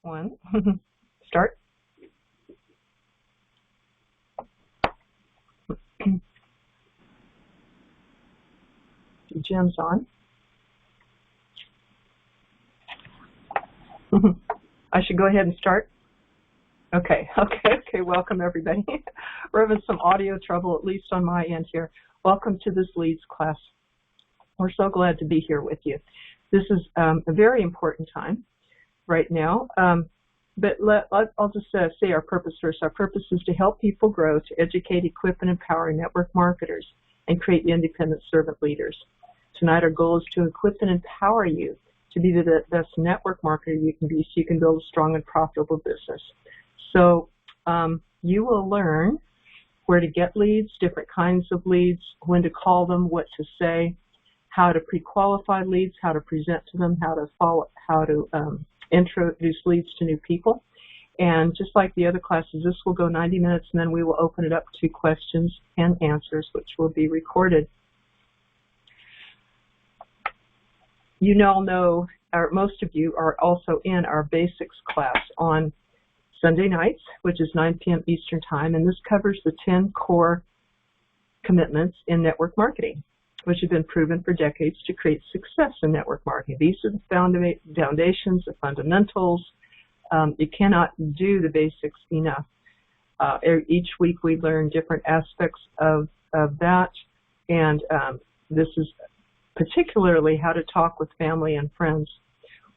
one. Start. Jim's on. I should go ahead and start? Okay, welcome everybody. We're having some audio trouble, at least on my end here. Welcome to this LEADS class. We're so glad to be here with you. This is a very important time right now, but I'll just say our purpose first. Our purpose is to help people grow, to educate, equip, and empower network marketers and create independent servant leaders. Tonight our goal is to equip and empower you to be the best network marketer you can be so you can build a strong and profitable business. So you will learn where to get leads, different kinds of leads, when to call them, what to say, how to pre-qualify leads, how to present to them, how to introduce leads to new people. And just like the other classes, this will go 90 minutes, and then we will open it up to questions and answers, which will be recorded. You all know, or most of you are also in our basics class on Sunday nights, which is 9 p.m. Eastern Time, and this covers the 10 core commitments in network marketing, which have been proven for decades to create success in network marketing. These are the foundations, the fundamentals. You cannot do the basics enough. Each week we learn different aspects of that, and this is particularly how to talk with family and friends.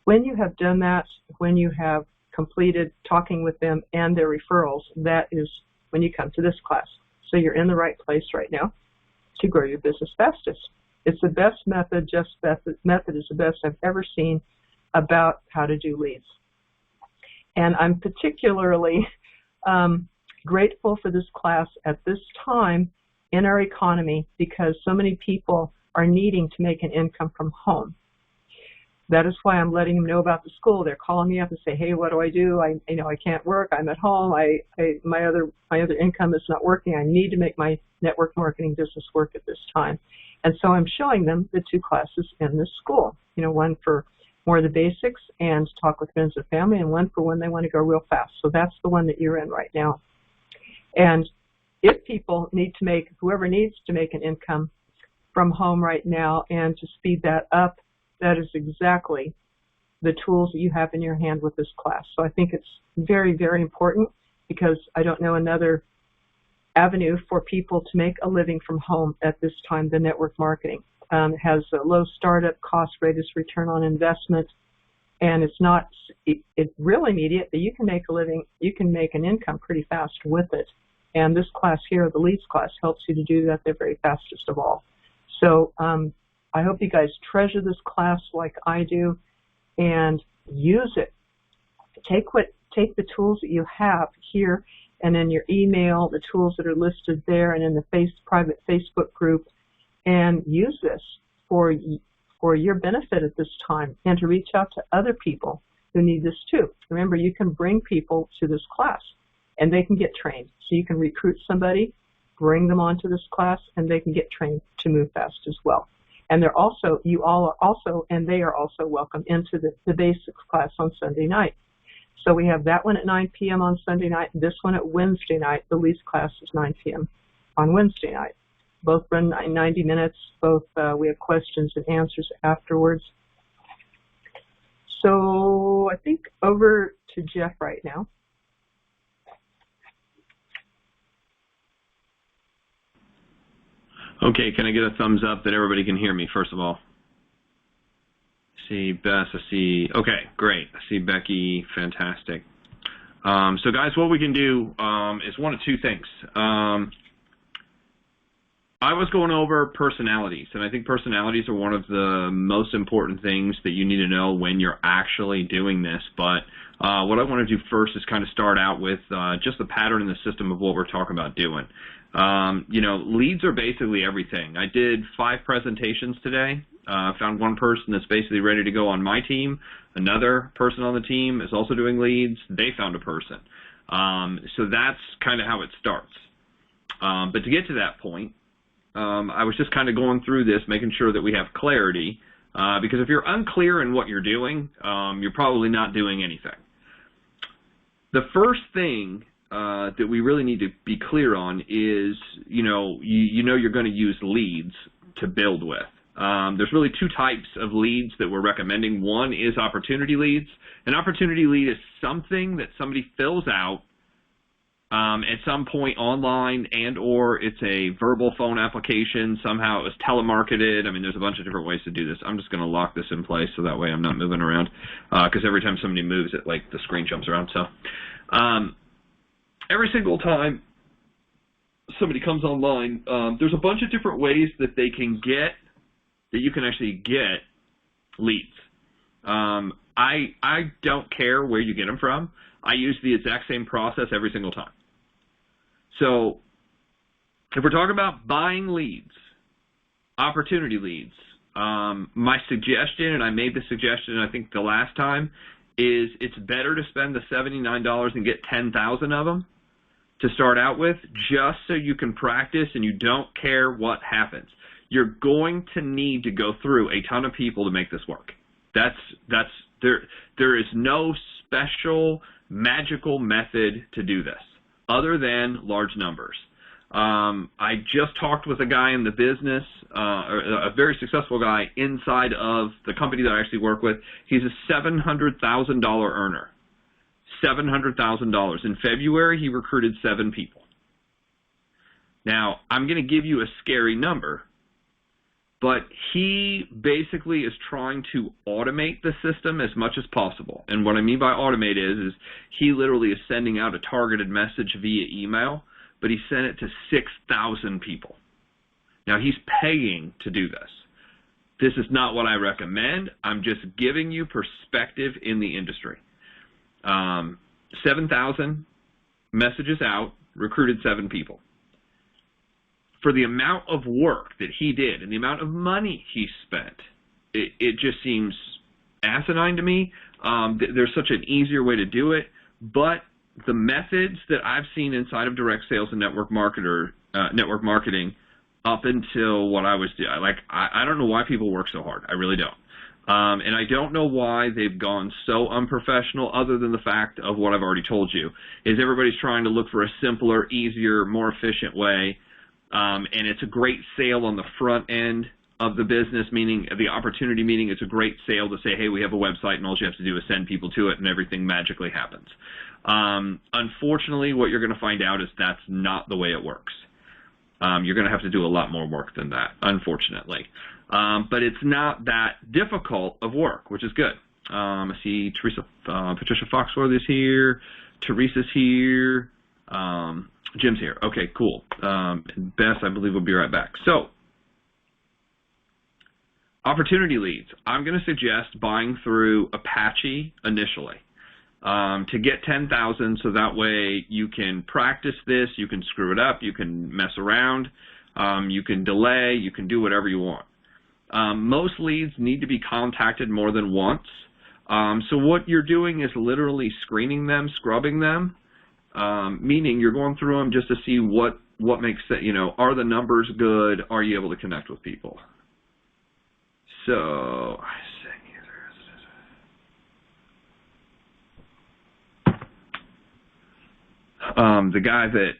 When you have done that, when you have completed talking with them and their referrals, that is when you come to this class. So you're in the right place right now to grow your business fastest. It's the best method, method is the best I've ever seen about how to do leads. And I'm particularly grateful for this class at this time in our economy because so many people are needing to make an income from home. That is why I'm letting them know about the school. They're calling me up and say, "Hey, what do? I can't work. I'm at home. My other income is not working. I need to make my network marketing business work at this time." And so I'm showing them the two classes in this school. One for more of the basics and talk with friends and family, and one for when they want to go real fast. So that's the one that you're in right now. And if people need to make, whoever needs to make an income from home right now and to speed that up, that is exactly the tools that you have in your hand with this class. So I think it's very, very important because I don't know another avenue for people to make a living from home at this time than network marketing. It has a low startup cost, greatest return on investment, and it's real immediate, but you can make a living, you can make an income pretty fast with it. And this class here, the LEADS class, helps you to do that the very fastest of all. So I hope you guys treasure this class like I do and use it. Take the tools that you have here and in your email, the tools that are listed there and in the private Facebook group, and use this for your benefit at this time and to reach out to other people who need this too. Remember, you can bring people to this class and they can get trained. So you can recruit somebody, bring them onto this class, and they can get trained to move fast as well. And they are also welcome into the basics class on Sunday night. So we have that one at 9 p.m. on Sunday night, this one at Wednesday night. The LEADS class is 9 p.m. on Wednesday night. Both run 90 minutes. Both we have questions and answers afterwards. So I think over to Jeff right now. Okay, can I get a thumbs up that everybody can hear me, first of all? I see Bess, I see, okay, great. I see Becky, fantastic. So guys, what we can do is one of two things. I was going over personalities, and I think personalities are one of the most important things that you need to know when you're actually doing this. But what I want to do first is kind of start out with just the pattern and the system of what we're talking about doing. Leads are basically everything. I did 5 presentations today. Found one person that's basically ready to go on my team. Another person on the team is also doing leads. They found a person. So that's kind of how it starts. But to get to that point, I was just kind of going through this, making sure that we have clarity, because if you're unclear in what you're doing, you're probably not doing anything. the first thing that we really need to be clear on is, you know you're going to use leads to build with. There's really two types of leads that we're recommending. One is opportunity leads. An opportunity lead is something that somebody fills out at some point online, and or it's a verbal phone application. Somehow it was telemarketed. I mean, there's a bunch of different ways to do this. I'm just going to lock this in place so that way I'm not moving around, because every time somebody moves it, like, the screen jumps around. So every single time somebody comes online, there's a bunch of different ways that you can actually get leads. I don't care where you get them from. I use the exact same process every single time. So if we're talking about buying leads, opportunity leads, my suggestion, and I made the suggestion I think the last time, is it's better to spend the $79 and get 10,000 of them to start out with, just so you can practice and you don't care what happens. You're going to need to go through a ton of people to make this work. There is no special magical method to do this other than large numbers. I just talked with a guy in the business, a very successful guy inside of the company that I actually work with. He's a $700,000 earner. $700,000. In February, he recruited 7 people. Now, I'm going to give you a scary number, but he basically is trying to automate the system as much as possible. And what I mean by automate is he literally is sending out a targeted message via email, but he sent it to 6,000 people. Now, he's paying to do this. This is not what I recommend. I'm just giving you perspective in the industry. 7,000 messages out, recruited 7 people. For the amount of work that he did and the amount of money he spent, it just seems asinine to me. There's such an easier way to do it, but the methods that I've seen inside of direct sales and network marketing up until what I was doing, like, I don't know why people work so hard. I really don't. And I don't know why they've gone so unprofessional, other than the fact of what I've already told you, is everybody's trying to look for a simpler, easier, more efficient way. And it's a great sale on the front end of the business, meaning the opportunity, meaning it's a great sale to say, hey, we have a website and all you have to do is send people to it and everything magically happens. Unfortunately, what you're going to find out is that's not the way it works. You're going to have to do a lot more work than that, unfortunately. But it's not that difficult of work, which is good. I see Patricia Foxworthy is here. Teresa's here. Jim's here. Okay, cool. And Bess, I believe, will be right back. So, opportunity leads. I'm going to suggest buying through Apache initially to get 10,000, so that way you can practice this, you can screw it up, you can mess around, you can delay, you can do whatever you want. Most leads need to be contacted more than once. So what you're doing is literally screening them, scrubbing them, meaning you're going through them just to see what makes sense. You know, are the numbers good? Are you able to connect with people? So, the guy that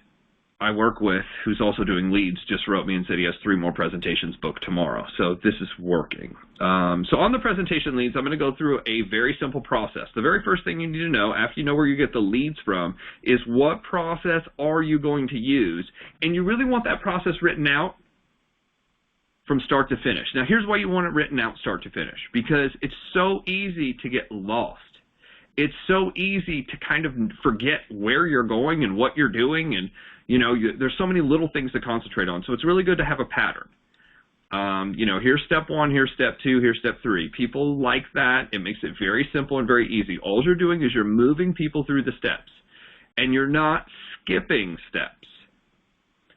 I work with, who's also doing leads, just wrote me and said he has 3 more presentations booked tomorrow. So this is working. So on the presentation leads, I'm going to go through a very simple process. The very first thing you need to know, after you know where you get the leads from, is what process are you going to use? And you really want that process written out from start to finish. Now, here's why you want it written out start to finish. Because it's so easy to get lost. It's so easy to kind of forget where you're going and what you're doing, and there's so many little things to concentrate on. So it's really good to have a pattern. Here's step 1, here's step 2, here's step 3. People like that. It makes it very simple and very easy. All you're doing is you're moving people through the steps, and you're not skipping steps.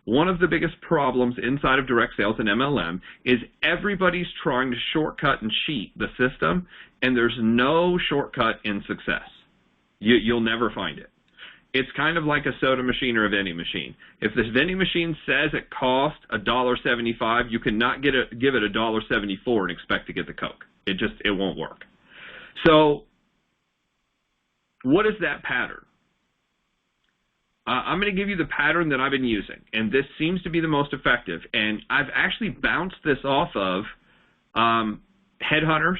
One of the biggest problems inside of direct sales and MLM is everybody's trying to shortcut and cheat the system, and there's no shortcut in success. You'll never find it. It's kind of like a soda machine or a vending machine. If this vending machine says it costs $1.75, you cannot give it $1.74 and expect to get the Coke. It won't work. So what is that pattern? I'm going to give you the pattern that I've been using, and this seems to be the most effective. And I've actually bounced this off of headhunters.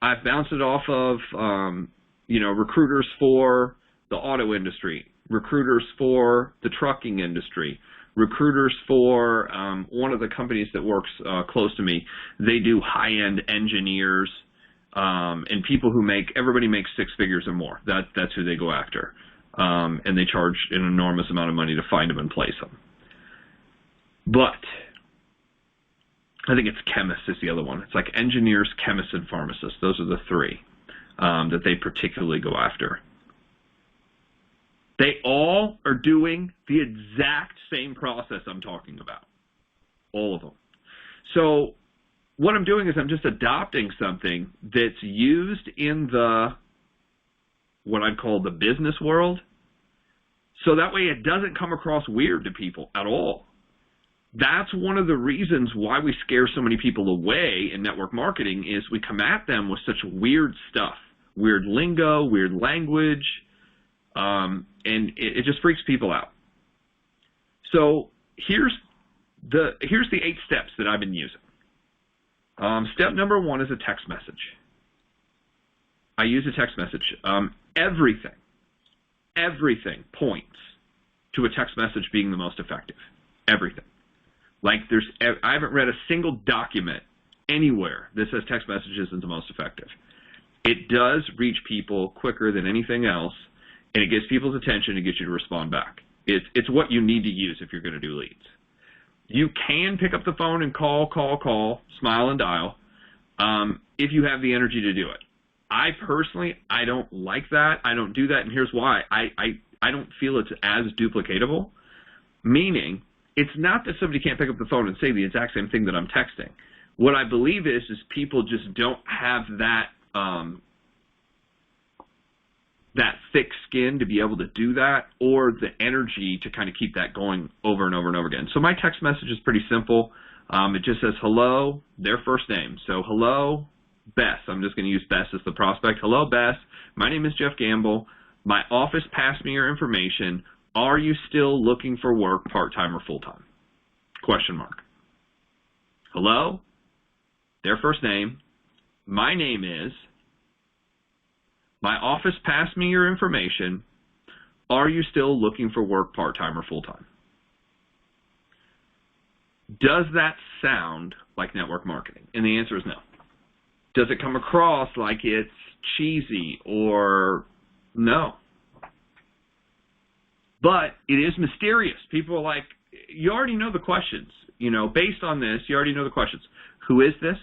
I've bounced it off of, recruiters for the auto industry, recruiters for the trucking industry, recruiters for one of the companies that works close to me. They do high-end engineers and people who everybody makes six figures or more. That's who they go after. And they charge an enormous amount of money to find them and place them. But I think it's chemists is the other one. It's like engineers, chemists, and pharmacists. Those are the three that they particularly go after. They all are doing the exact same process I'm talking about. All of them. So what I'm doing is I'm just adopting something that's used in what I'd call the business world, so that way it doesn't come across weird to people at all. That's one of the reasons why we scare so many people away in network marketing is we come at them with such weird stuff, weird lingo, weird language, and it just freaks people out. So here's the 8 steps that I've been using. Step number 1 is a text message. I use a text message. Everything points to a text message being the most effective. Everything. Like I haven't read a single document anywhere that says text message isn't the most effective. It does reach people quicker than anything else, and it gets people's attention and gets you to respond back. It's what you need to use if you're going to do leads. You can pick up the phone and call, smile and dial, if you have the energy to do it. I personally, I don't like that. I don't do that, and here's why. I don't feel it's as duplicatable, meaning it's not that somebody can't pick up the phone and say the exact same thing that I'm texting. What I believe is people just don't have that thick skin to be able to do that, or the energy to kind of keep that going over and over and over again. So my text message is pretty simple. It just says hello, their first name. So hello, Bess. I'm just going to use Bess as the prospect. Hello, Bess. My name is Jeff Gamble. My office passed me your information. Are you still looking for work, part-time or full-time? Question mark. Hello, their first name. My name is. My office passed me your information. Are you still looking for work, part-time or full-time? Does that sound like network marketing? And the answer is no. Does it come across like it's cheesy or no? But it is mysterious. People are like, you already know the questions. Based on this, you already know the questions. Who is this?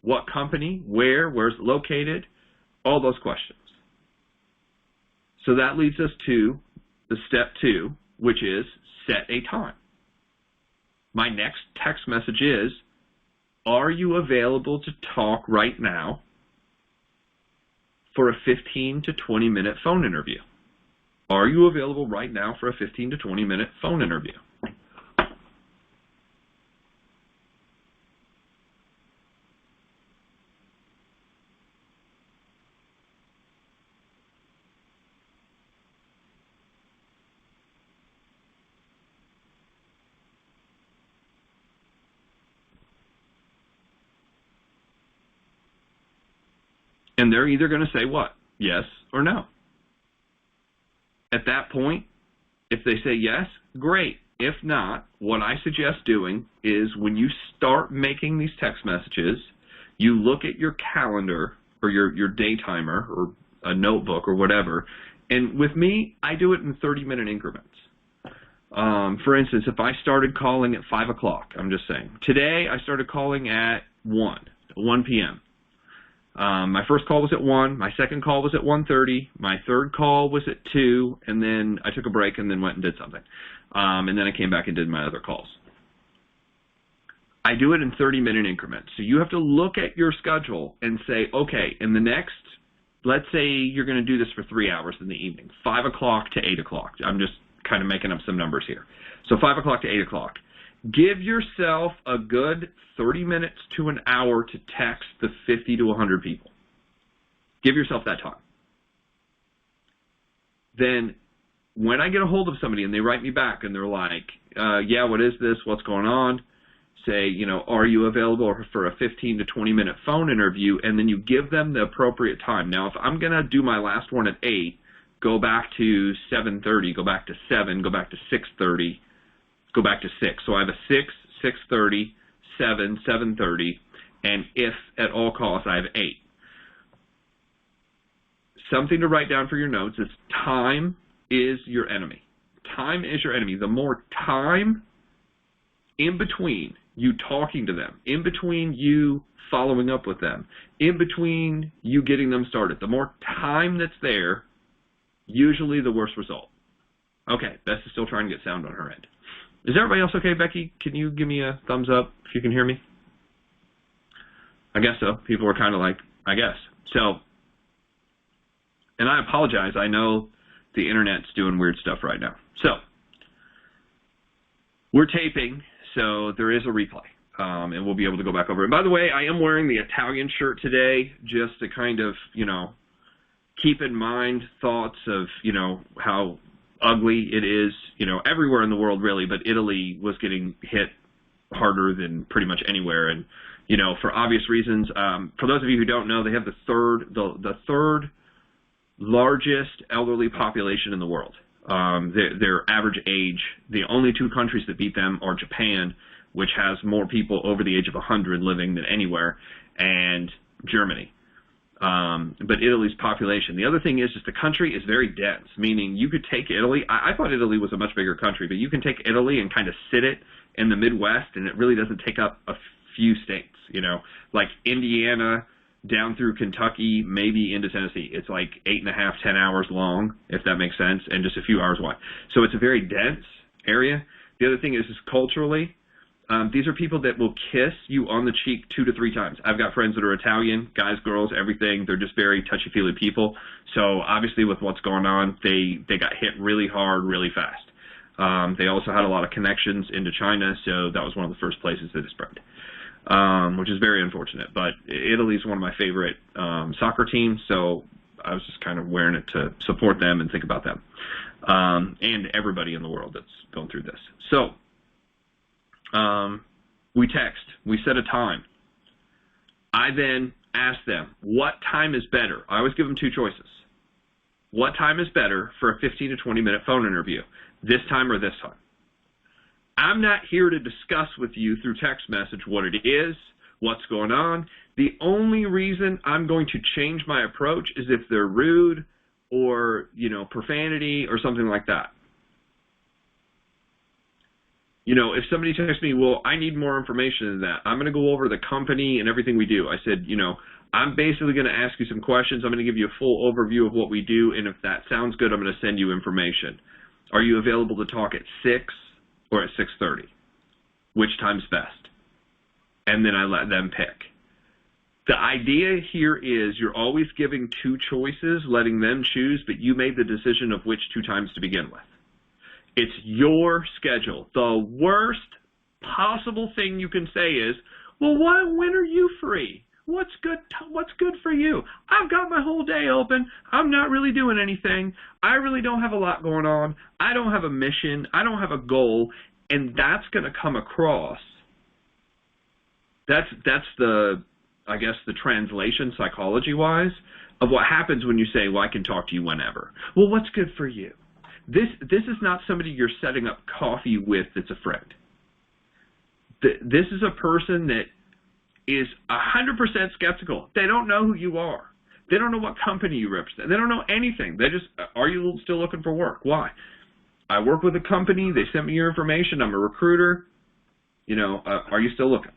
What company? Where? Where's it located? All those questions. So that leads us to the step 2, which is set a time. My next text message is, are you available to talk right now for a 15 to 20 minute phone interview? Are you available right now for a 15 to 20 minute phone interview? And they're either going to say what? Yes or no. At that point, if they say yes, great. If not, what I suggest doing is when you start making these text messages, you look at your calendar or your day timer or a notebook or whatever. And with me, I do it in 30-minute increments. For instance, if I started calling at 5 o'clock, I'm just saying. Today, I started calling at 1 p.m. My first call was at 1, my second call was at 1:30, my third call was at 2, and then I took a break and then went and did something. And then I came back and did my other calls. I do it in 30-minute increments. So you have to look at your schedule and say, okay, in the next, let's say you're going to do this for 3 hours in the evening, 5 o'clock to 8 o'clock. I'm just kind of making up some numbers here. So 5 o'clock to 8 o'clock. Give yourself a good 30 minutes to an hour to text the 50 to 100 people. Give yourself that time. Then when I get a hold of somebody and they write me back and they're like, yeah, what is this? What's going on? Say, you know, are you available for a 15 to 20 minute phone interview? And then you give them the appropriate time. Now, if I'm going to do my last one at 8, go back to 7:30, go back to 7, go back to 6:30, go back to 6. So I have a 6, 6:30, 7, 7:30, and if at all costs, I have 8. Something to write down for your notes is time is your enemy. Time is your enemy. The more time in between you talking to them, in between you following up with them, in between you getting them started, the more time that's there, usually the worse result. Okay, Bess is still trying to get sound on her end. Is everybody else okay, Becky? Can you give me a thumbs up if you can hear me? I guess so. People are kind of like, I guess. So, and I apologize. I know the internet's doing weird stuff right now. So, we're taping, so there is a replay, and we'll be able to go back over it. By the way, I am wearing the Italian shirt today just to kind of, you know, keep in mind thoughts of, you know, how ugly it is, you know, everywhere in the world really, but Italy was getting hit harder than pretty much anywhere, and, you know, for obvious reasons. For those of you who don't know, they have the third largest elderly population in the world. Their average age, the only 2 countries that beat them are Japan, which has more people over the age of 100 living than anywhere, and Germany. But Italy's population. The other thing is the country is very dense, meaning you could take Italy. I thought Italy was a much bigger country, but you can take Italy and kind of sit it in the Midwest, and it really doesn't take up a few states, you know, like Indiana down through Kentucky, maybe into Tennessee. It's like 8.5, 10 hours long, if that makes sense, and just a few hours wide. So it's a very dense area. The other thing is culturally, these are people that will kiss you on the cheek 2 to 3 times. I've got friends that are Italian, guys, girls, everything. They're just very touchy-feely people. So obviously with what's going on, they got hit really hard, really fast. They also had a lot of connections into China, so that was one of the first places that it spread, which is very unfortunate. But Italy's one of my favorite soccer teams, so I was just kind of wearing it to support them and think about them, and everybody in the world that's going through this. So we text. We set a time. I then ask them, what time is better? I always give them 2 choices. What time is better for a 15 to 20-minute phone interview? This time or this time? I'm not here to discuss with you through text message what it is, what's going on. The only reason I'm going to change my approach is if they're rude or, you know, profanity or something like that. You know, if somebody texts me, well, I need more information than that. I'm going to go over the company and everything we do. I said, you know, I'm basically going to ask you some questions. I'm going to give you a full overview of what we do, and if that sounds good, I'm going to send you information. Are you available to talk at 6 or at 6:30? Which time's best? And then I let them pick. The idea here is you're always giving 2 choices, letting them choose, but you made the decision of which 2 times to begin with. It's your schedule. The worst possible thing you can say is, well, when are you free? What's good for you? I've got my whole day open. I'm not really doing anything. I really don't have a lot going on. I don't have a mission. I don't have a goal. And that's going to come across. That's the, I guess, the translation psychology-wise of what happens when you say, well, I can talk to you whenever. Well, what's good for you? This is not somebody you're setting up coffee with that's a friend. This is a person that is 100% skeptical. They don't know who you are. They don't know what company you represent. They don't know anything. They just, are you still looking for work? Why? I work with a company. They sent me your information. I'm a recruiter. You know, are you still looking?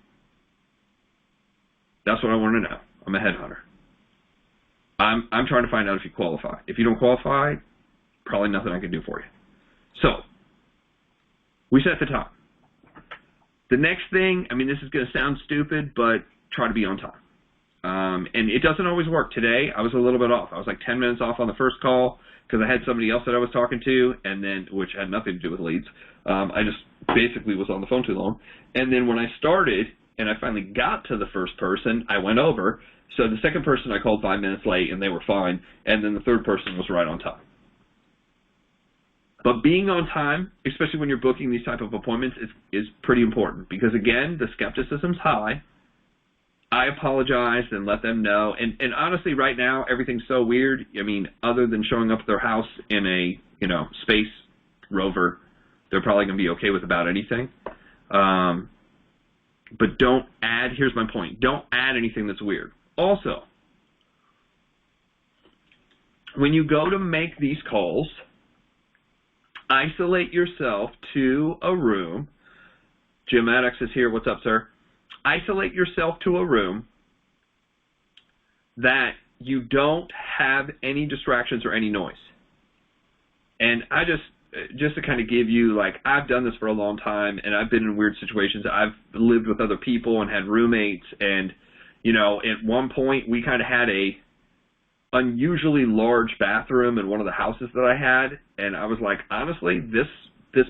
That's what I want to know. I'm a headhunter. I'm trying to find out if you qualify. If you don't qualify, probably nothing I can do for you. So, we set the time. The next thing, I mean, this is going to sound stupid, but try to be on time. And it doesn't always work. Today, I was a little bit off. I was like 10 minutes off on the first call because I had somebody else that I was talking to, and then, which had nothing to do with leads. I just basically was on the phone too long. And then when I started and I finally got to the first person, I went over. So the second person I called 5 minutes late, and they were fine. And then the third person was right on time. But being on time, especially when you're booking these type of appointments, is pretty important because, again, the skepticism's high. I apologized and let them know. And honestly, right now, everything's so weird. I mean, other than showing up at their house in a, space rover, they're probably going to be okay with about anything. But don't add, here's my point, don't add anything that's weird. Also, when you go to make these calls, isolate yourself to a room. Jim Maddox is here. What's up, sir? Isolate yourself to a room that you don't have any distractions or any noise. And I just to kind of give you, like, I've done this for a long time, and I've been in weird situations. I've lived with other people and had roommates, and, at one point we kind of had a unusually large bathroom in one of the houses that I had, and I was like, honestly, this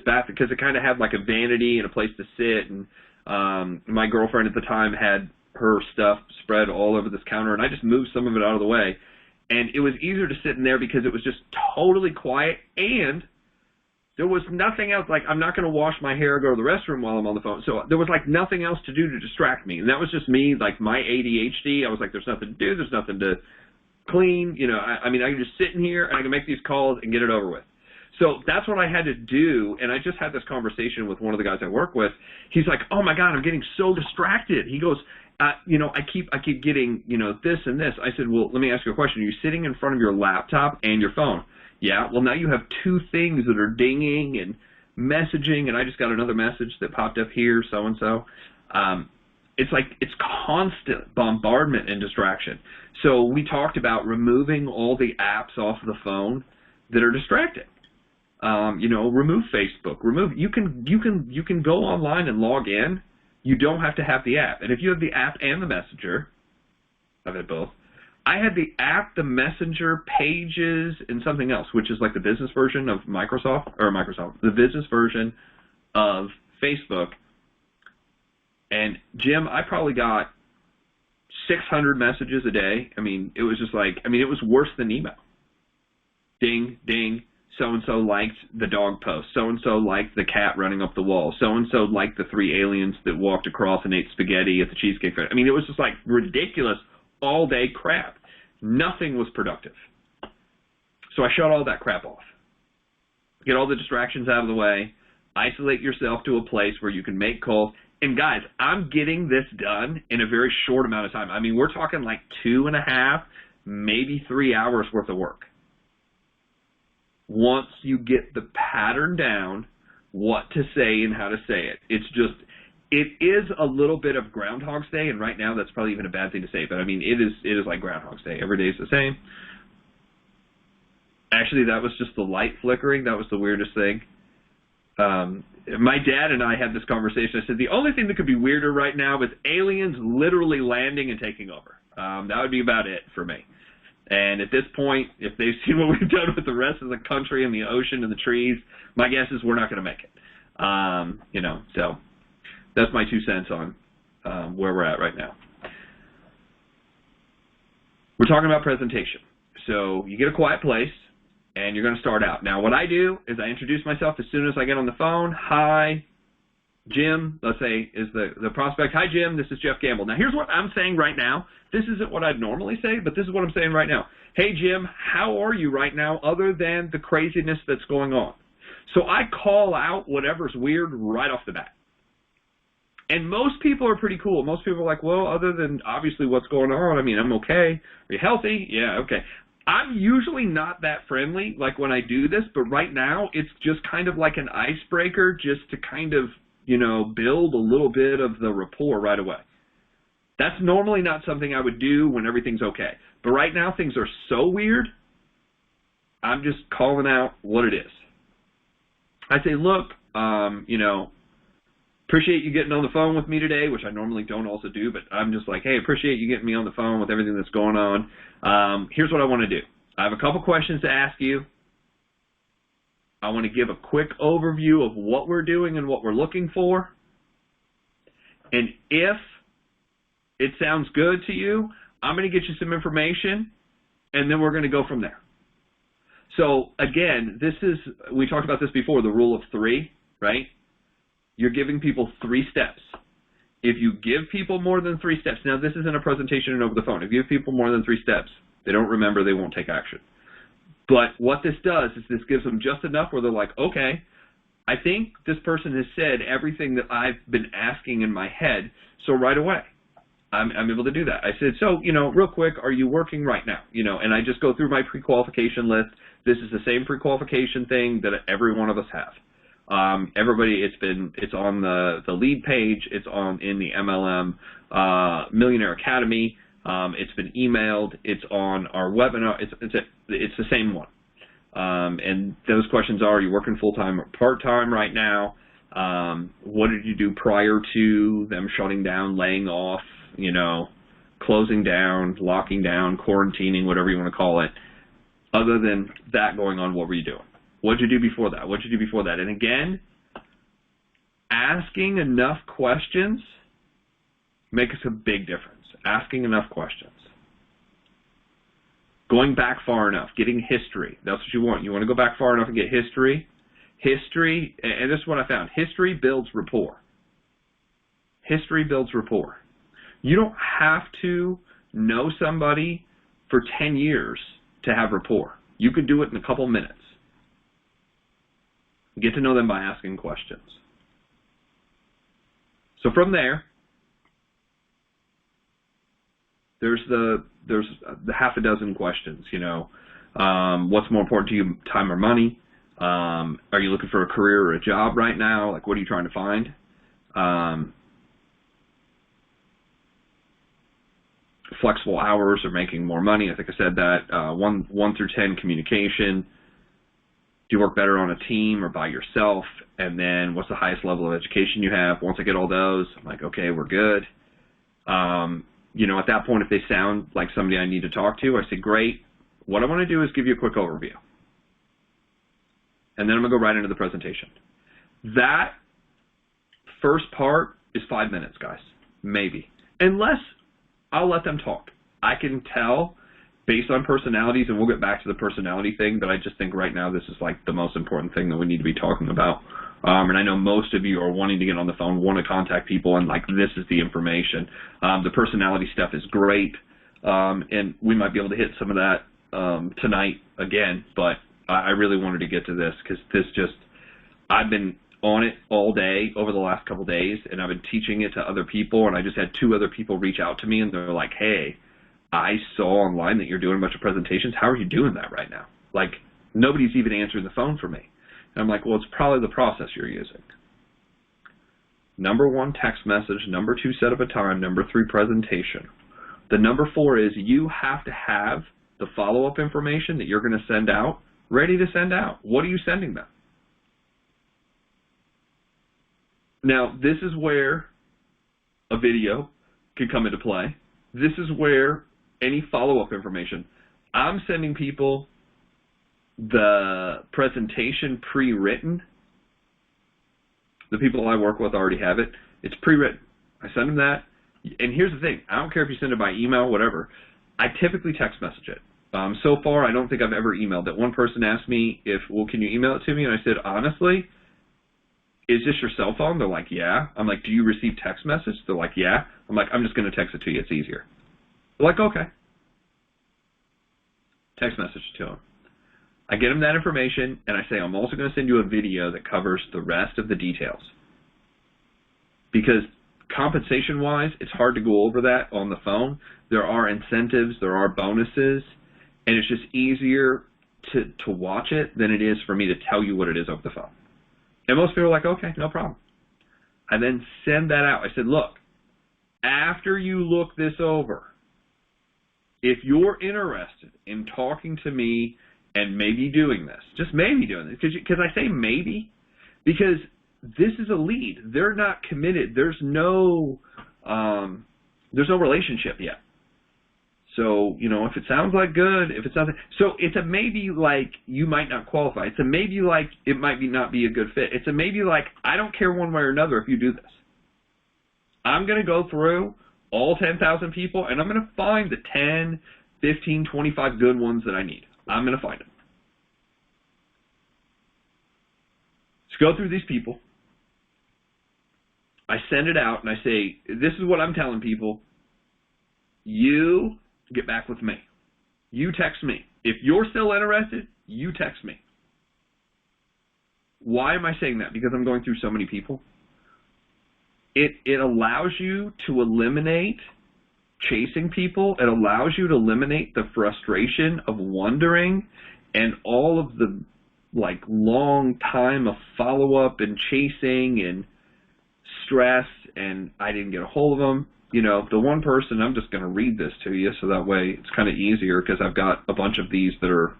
bath, because it kind of had like a vanity and a place to sit, and my girlfriend at the time had her stuff spread all over this counter, and I just moved some of it out of the way, and it was easier to sit in there because it was just totally quiet, and there was nothing else. Like, I'm not going to wash my hair or go to the restroom while I'm on the phone, so there was like nothing else to do to distract me, and that was just me, like my ADHD. I was like, there's nothing to do, there's nothing to clean, I mean, I can just sit in here and I can make these calls and get it over with. So that's what I had to do, and I just had this conversation with one of the guys I work with. He's like, oh my God, I'm getting so distracted. He goes, I keep getting, this and this. I said, well, let me ask you a question. Are you sitting in front of your laptop and your phone? Yeah, well, now you have two things that are dinging and messaging, and I just got another message that popped up here, so-and-so. It's like it's constant bombardment and distraction. So we talked about removing all the apps off the phone that are distracting. Remove Facebook. You can go online and log in. You don't have to have the app. And if you have the app and the messenger, I've had both. I had the app, the messenger, pages, and something else, which is like the business version of the business version of Facebook. And Jim, I probably got 600 messages a day. I mean, it was just like, it was worse than email. Ding, ding, so-and-so liked the dog post. So-and-so liked the cat running up the wall. So-and-so liked the 3 aliens that walked across and ate spaghetti at the Cheesecake Factory. It was just like ridiculous all-day crap. Nothing was productive. So I shut all that crap off. Get all the distractions out of the way. Isolate yourself to a place where you can make calls. And guys, I'm getting this done in a very short amount of time. We're talking like 2.5, maybe 3 hours worth of work. Once you get the pattern down, what to say and how to say it. It is a little bit of Groundhog's Day, and right now that's probably even a bad thing to say, but it is like Groundhog's Day. Every day is the same. Actually, that was just the light flickering. That was the weirdest thing. My dad and I had this conversation. I said, the only thing that could be weirder right now is aliens literally landing and taking over. That would be about it for me. And at this point, if they've seen what we've done with the rest of the country and the ocean and the trees, my guess is we're not going to make it. So that's my 2 cents on where we're at right now. We're talking about presentation. So you get a quiet place, and you're going to start out. Now, what I do is I introduce myself as soon as I get on the phone. Hi, Jim, let's say, is the prospect. Hi, Jim, this is Jeff Gamble. Now, here's what I'm saying right now. This isn't what I'd normally say, but this is what I'm saying right now. Hey, Jim, how are you right now other than the craziness that's going on? So I call out whatever's weird right off the bat. And most people are pretty cool. Most people are like, well, other than obviously what's going on, I'm okay. Are you healthy? Yeah, okay. I'm usually not that friendly, like when I do this, but right now it's just kind of like an icebreaker just to kind of, build a little bit of the rapport right away. That's normally not something I would do when everything's okay. But right now things are so weird, I'm just calling out what it is. I say, look, appreciate you getting on the phone with me today, which I normally don't also do, but I'm just like, hey, appreciate you getting me on the phone with everything that's going on. Here's what I want to do. I have a couple questions to ask you. I want to give a quick overview of what we're doing and what we're looking for. And if it sounds good to you, I'm going to get you some information, and then we're going to go from there. So again, we talked about this before, the rule of 3, right? You're giving people 3 steps. If you give people more than 3 steps, now this isn't a presentation and over the phone. If you give people more than 3 steps, they don't remember, they won't take action. But what this does is this gives them just enough where they're like, okay, I think this person has said everything that I've been asking in my head, so right away, I'm able to do that. I said, so, real quick, are you working right now? And I just go through my pre-qualification list. This is the same pre-qualification thing that every one of us have. Everybody, it's on the lead page, it's in the MLM Millionaire Academy. It's been emailed. It's on our webinar. It's the same one. And those questions are you working full-time or part-time right now? What did you do prior to them shutting down, laying off, closing down, locking down, quarantining, whatever you want to call it? Other than that going on, what were you doing? What did you do before that? What did you do before that? And again, asking enough questions makes a big difference. Asking enough questions. Going back far enough, getting history. That's what you want. You want to go back far enough and get history. History, and this is what I found, history builds rapport. History builds rapport. You don't have to know somebody for 10 years to have rapport. You could do it in a couple minutes. Get to know them by asking questions. So from there, there's the half a dozen questions, what's more important to you, time or money? Are you looking for a career or a job right now? Like, what are you trying to find? Flexible hours or making more money. I think I said that. 1 through 10, communication. Do you work better on a team or by yourself? And then what's the highest level of education you have? Once I get all those, I'm like, okay, we're good. At that point, if they sound like somebody I need to talk to, I say, great. What I want to do is give you a quick overview. And then I'm going to go right into the presentation. That first part is 5 minutes, guys. Maybe. Unless I'll let them talk. I can tell based on personalities, and we'll get back to the personality thing, but I just think right now this is like the most important thing that we need to be talking about. And I know most of you are wanting to get on the phone, want to contact people, and like this is the information. The personality stuff is great, and we might be able to hit some of that tonight again, but I really wanted to get to this because I've been on it all day over the last couple days, and I've been teaching it to other people, and I just had 2 other people reach out to me, and they're like, hey, I saw online that you're doing a bunch of presentations. How are you doing that right now? Like, nobody's even answering the phone for me. And I'm like, well, it's probably the process you're using. Number 1, text message. Number 2, set up a time. Number 3, presentation. The number 4 is you have to have the follow-up information that you're going to send out ready to send out. What are you sending them? Now, this is where a video could come into play. This is where any follow-up information. I'm sending people the presentation pre-written. The people I work with already have it. It's pre-written. I send them that. And here's the thing. I don't care if you send it by email, whatever. I typically text message it. So far, I don't think I've ever emailed it. One person asked me can you email it to me? And I said, honestly, is this your cell phone? They're like, yeah. I'm like, do you receive text message? They're like, yeah. I'm like, I'm just going to text it to you. It's easier. They're like, okay. Text message to them. I get them that information, and I say, I'm also going to send you a video that covers the rest of the details. Because compensation-wise, it's hard to go over that on the phone. There are incentives, there are bonuses, and it's just easier to watch it than it is for me to tell you what it is over the phone. And most people are like, okay, no problem. I then send that out. I said, look, after you look this over, if you're interested in talking to me and maybe doing this, just maybe doing this, because I say maybe, because this is a lead. They're not committed. There's no relationship yet. So, if it sounds like good, if it sounds like, so it's a maybe like you might not qualify. It's a maybe like it might not be a good fit. It's a maybe like I don't care one way or another if you do this. I'm going to go through all 10,000 people, and I'm going to find the 10, 15, 25 good ones that I need. I'm going to find them. go through these people. I send it out and I say, this is what I'm telling people. You get back with me. You text me. If you're still interested, you text me. Why am I saying that? Because I'm going through so many people. It allows you to eliminate chasing people. It allows you to eliminate the frustration of wondering and all of the long time of follow-up and chasing and stress, and I didn't get a hold of them. The one person, I'm just going to read this to you so that way it's kind of easier because I've got a bunch of these that are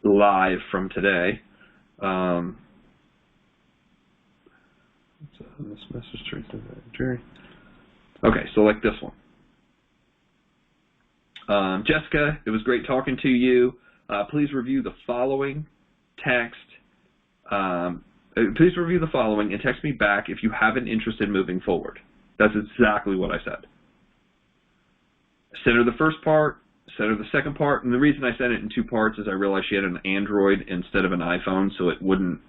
live from today. This message to Jerry. Okay, so like this one. Jessica, it was great talking to you. Please review the following text. Please review the following and text me back if you have an interest in moving forward. That's exactly what I said. Send her the first part, send her the second part, and the reason I sent it in two parts is I realized she had an Android instead of an iPhone, so it wouldn't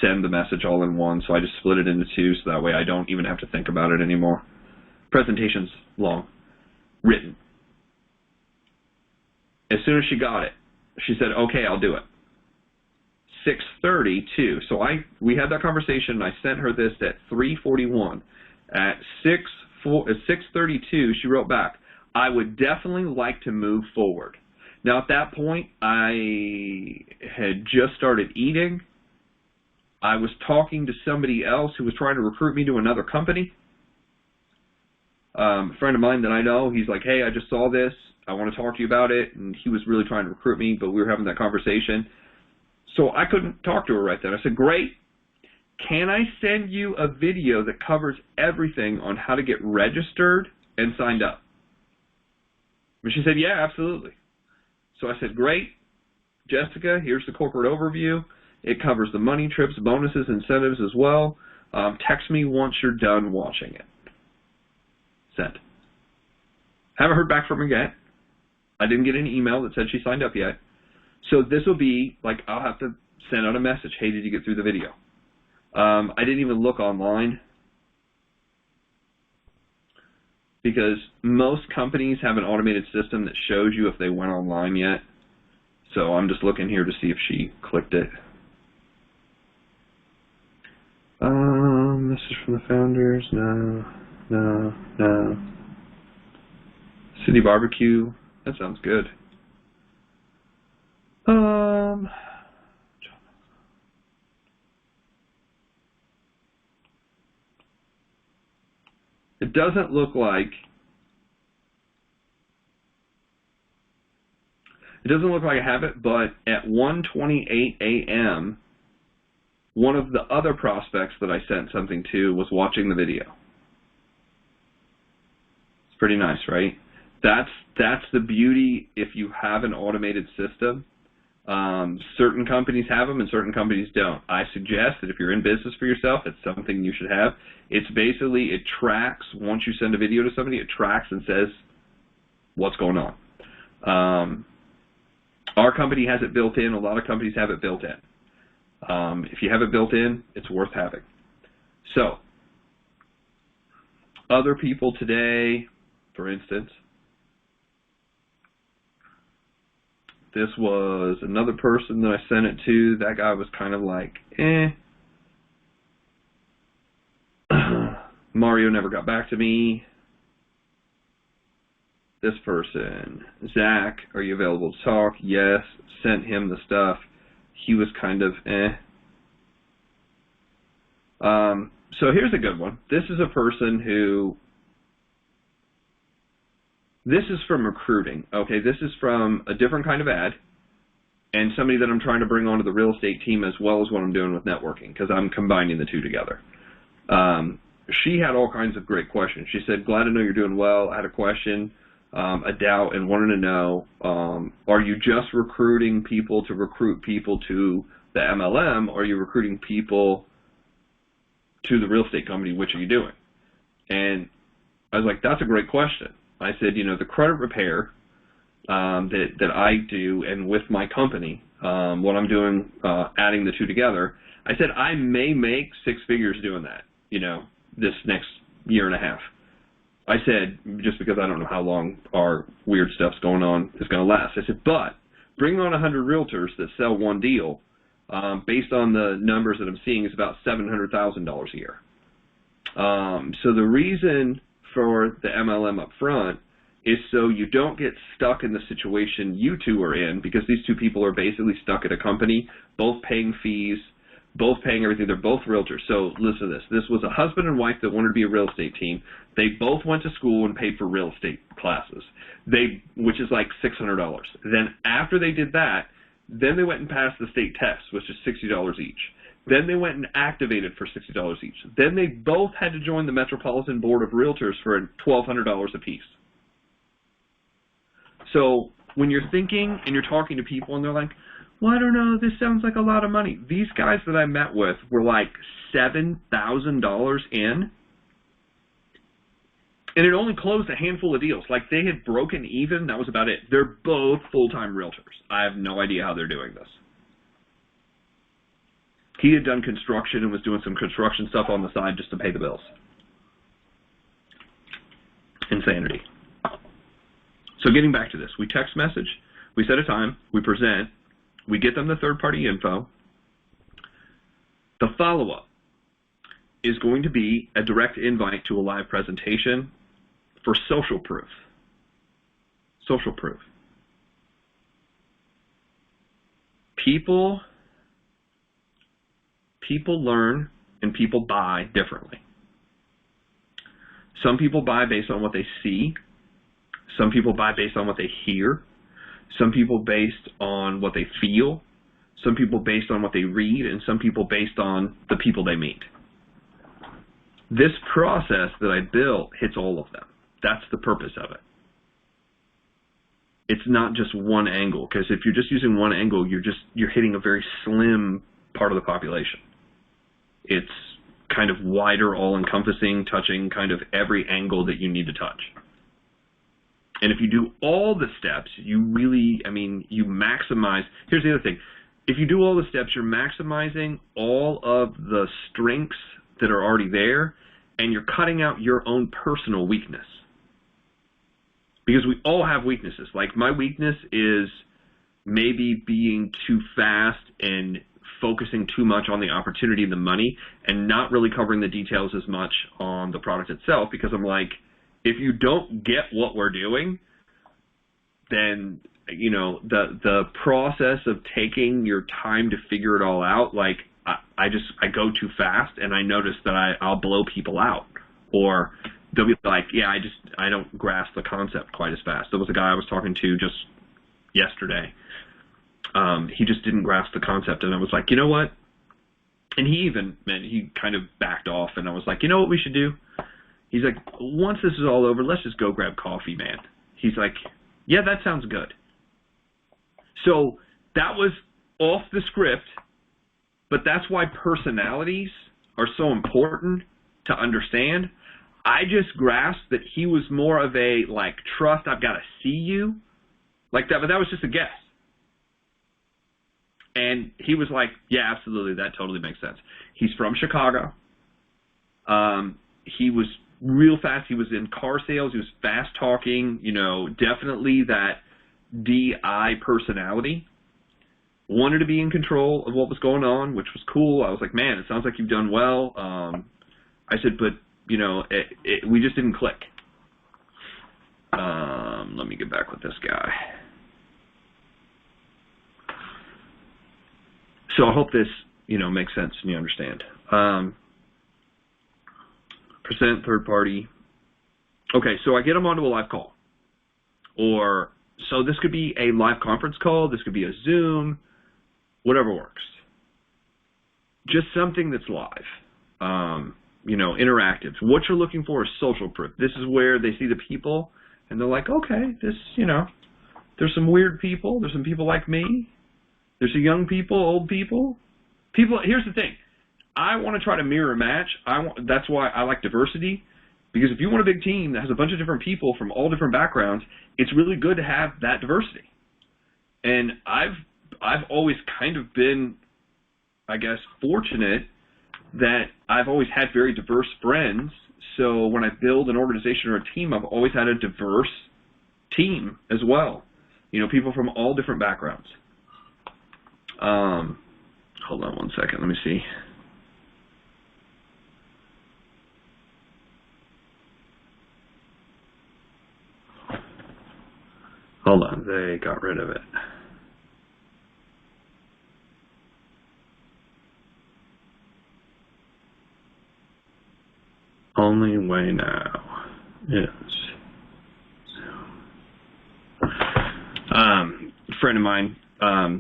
send the message all in one, so I just split it into two so that way I don't even have to think about it anymore. Presentation's long. Written. As soon as she got it, she said, okay, I'll do it. 6:32. So we had that conversation, and I sent her this at 3:41. At 6:32, she wrote back, I would definitely like to move forward. Now, at that point, I had just started eating. I was talking to somebody else who was trying to recruit me to another company. A friend of mine that I know, he's like, hey, I just saw this. I want to talk to you about it. And he was really trying to recruit me, but we were having that conversation. So I couldn't talk to her right then. I said, great. Can I send you a video that covers everything on how to get registered and signed up? And she said, yeah, absolutely. So I said, great. Jessica, here's the corporate overview. It covers the money, trips, bonuses, incentives as well. Text me once you're done watching it. Sent. Haven't heard back from her yet. I didn't get an email that said she signed up yet. So this will be like I'll have to send out a message. Hey, did you get through the video? I didn't even look online because most companies have an automated system that shows you if they went online yet. So I'm just looking here to see if she clicked it. This is from the founders. No. City Barbecue. That sounds good. It doesn't look like I have it, but at 1:28 a.m. one of the other prospects that I sent something to was watching the video. It's pretty nice, right? That's the beauty if you have an automated system. Certain companies have them and certain companies don't. I suggest that if you're in business for yourself, it's something you should have. It's basically, it tracks, once you send a video to somebody, it tracks and says what's going on. Our company has it built in. A lot of companies have it built in. If you have it built in, it's worth having. So, other people today, for instance, this was another person that I sent it to. That guy was kind of like, Mario never got back to me. This person, Zach, are you available to talk? Yes. Sent him the stuff. He was kind of So here's a good one. This is a person who, this is from recruiting. Okay, this is from a different kind of ad and somebody that I'm trying to bring onto the real estate team as well as what I'm doing with networking because I'm combining the two together. She had all kinds of great questions. She said, glad to know you're doing well. I had a question, a doubt, and wanted to know, are you just recruiting people to recruit people to the MLM, or are you recruiting people to the real estate company? Which are you doing? And I was like, that's a great question. I said, the credit repair, that I do, and with my company, what I'm doing, adding the two together, I said I may make 6 figures doing that, this next year and a half. I said, just because I don't know how long our weird stuff's going on is going to last. I said, but bring on 100 realtors that sell one deal, based on the numbers that I'm seeing, is about $700,000 a year. So the reason for the MLM up front is so you don't get stuck in the situation you two are in, because these two people are basically stuck at a company, both paying fees, both paying everything. They're both realtors. So listen to this. This was a husband and wife that wanted to be a real estate team. They both went to school and paid for real estate classes, which is like $600. Then after they did that, then they went and passed the state test, which is $60 each. Then they went and activated for $60 each. Then they both had to join the Metropolitan Board of Realtors for $1,200 apiece. So when you're thinking and you're talking to people and they're like, well, I don't know, this sounds like a lot of money. These guys that I met with were like $7,000 in, and it only closed a handful of deals. Like, they had broken even, that was about it. They're both full-time realtors. I have no idea how they're doing this. He had done construction and was doing some construction stuff on the side just to pay the bills. Insanity. So getting back to this, we text message, we set a time, we present, we get them the third-party info. The follow-up is going to be a direct invite to a live presentation for social proof. Social proof. People learn and people buy differently. Some people buy based on what they see. Some people buy based on what they hear. Some people based on what they feel. Some people based on what they read. And some people based on the people they meet. This process that I built hits all of them. That's the purpose of it. It's not just one angle, because if you're just using one angle, you're hitting a very slim part of the population. It's kind of wider, all-encompassing, touching kind of every angle that you need to touch. And if you do all the steps, you really, you maximize. Here's the other thing. If you do all the steps, you're maximizing all of the strengths that are already there, and you're cutting out your own personal weakness. Because we all have weaknesses. Like, my weakness is maybe being too fast and focusing too much on the opportunity and the money, and not really covering the details as much on the product itself, because I'm like, if you don't get what we're doing, then, the process of taking your time to figure it all out, like, I go too fast, and I notice that I'll blow people out. Or they'll be like, yeah, I don't grasp the concept quite as fast. There was a guy I was talking to just yesterday. He just didn't grasp the concept, and I was like, you know what? And he kind of backed off, and I was like, you know what we should do? He's like, once this is all over, let's just go grab coffee, man. He's like, yeah, that sounds good. So that was off the script, but that's why personalities are so important to understand. I just grasped that he was more of a, like, trust, I've got to see you, like that, but that was just a guess. And he was like, yeah, absolutely, that totally makes sense. He's from Chicago. He was real fast. He was in car sales. He was fast talking, definitely that DI personality. Wanted to be in control of what was going on, which was cool. I was like, man, it sounds like you've done well. I said, but, we just didn't click. Let me get back with this guy. So I hope this, makes sense and you understand. Present third party. Okay, so I get them onto a live call. So this could be a live conference call. This could be a Zoom. Whatever works. Just something that's live. Interactive. What you're looking for is social proof. This is where they see the people and they're like, okay, this, there's some weird people. There's some people like me. There's some young people, old people. Here's the thing. I want to try to mirror match. That's why I like diversity. Because if you want a big team that has a bunch of different people from all different backgrounds, it's really good to have that diversity. And I've always kind of been, I guess, fortunate that I've always had very diverse friends. So when I build an organization or a team, I've always had a diverse team as well. You know, people from all different backgrounds. Hold on one second. Let me see. Hold on. They got rid of it. Only way now is friend of mine.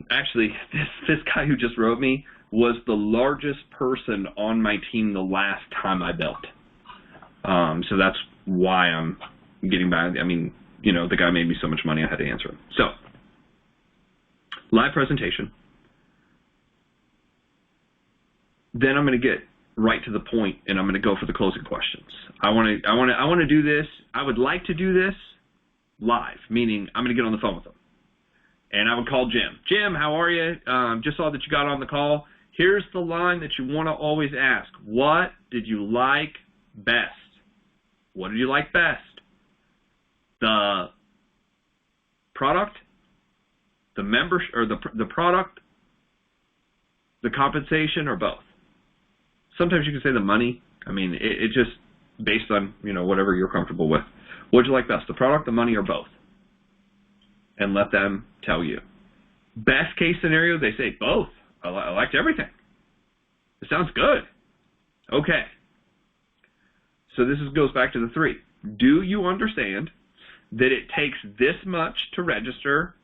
Actually, this guy who just wrote me was the largest person on my team the last time I built. So that's why I'm getting back. I mean, you know, the guy made me so much money I had to answer him. So, live presentation. Then I'm going to get right to the point, and I'm going to go for the closing questions. I want to do this. I would like to do this live, meaning I'm going to get on the phone with them. And I would call Jim. Jim, how are you? Just saw that you got on the call. Here's the line that you want to always ask. What did you like best? What did you like best? The product, the membership, or the product, the compensation, or both? Sometimes you can say the money. I mean, it just based on, you know, whatever you're comfortable with. What did you like best? The product, the money, or both? And let them tell you. Best case scenario, they say both. I liked everything. It sounds good. Okay. So this goes back to the 3. Do you understand that it takes this much to register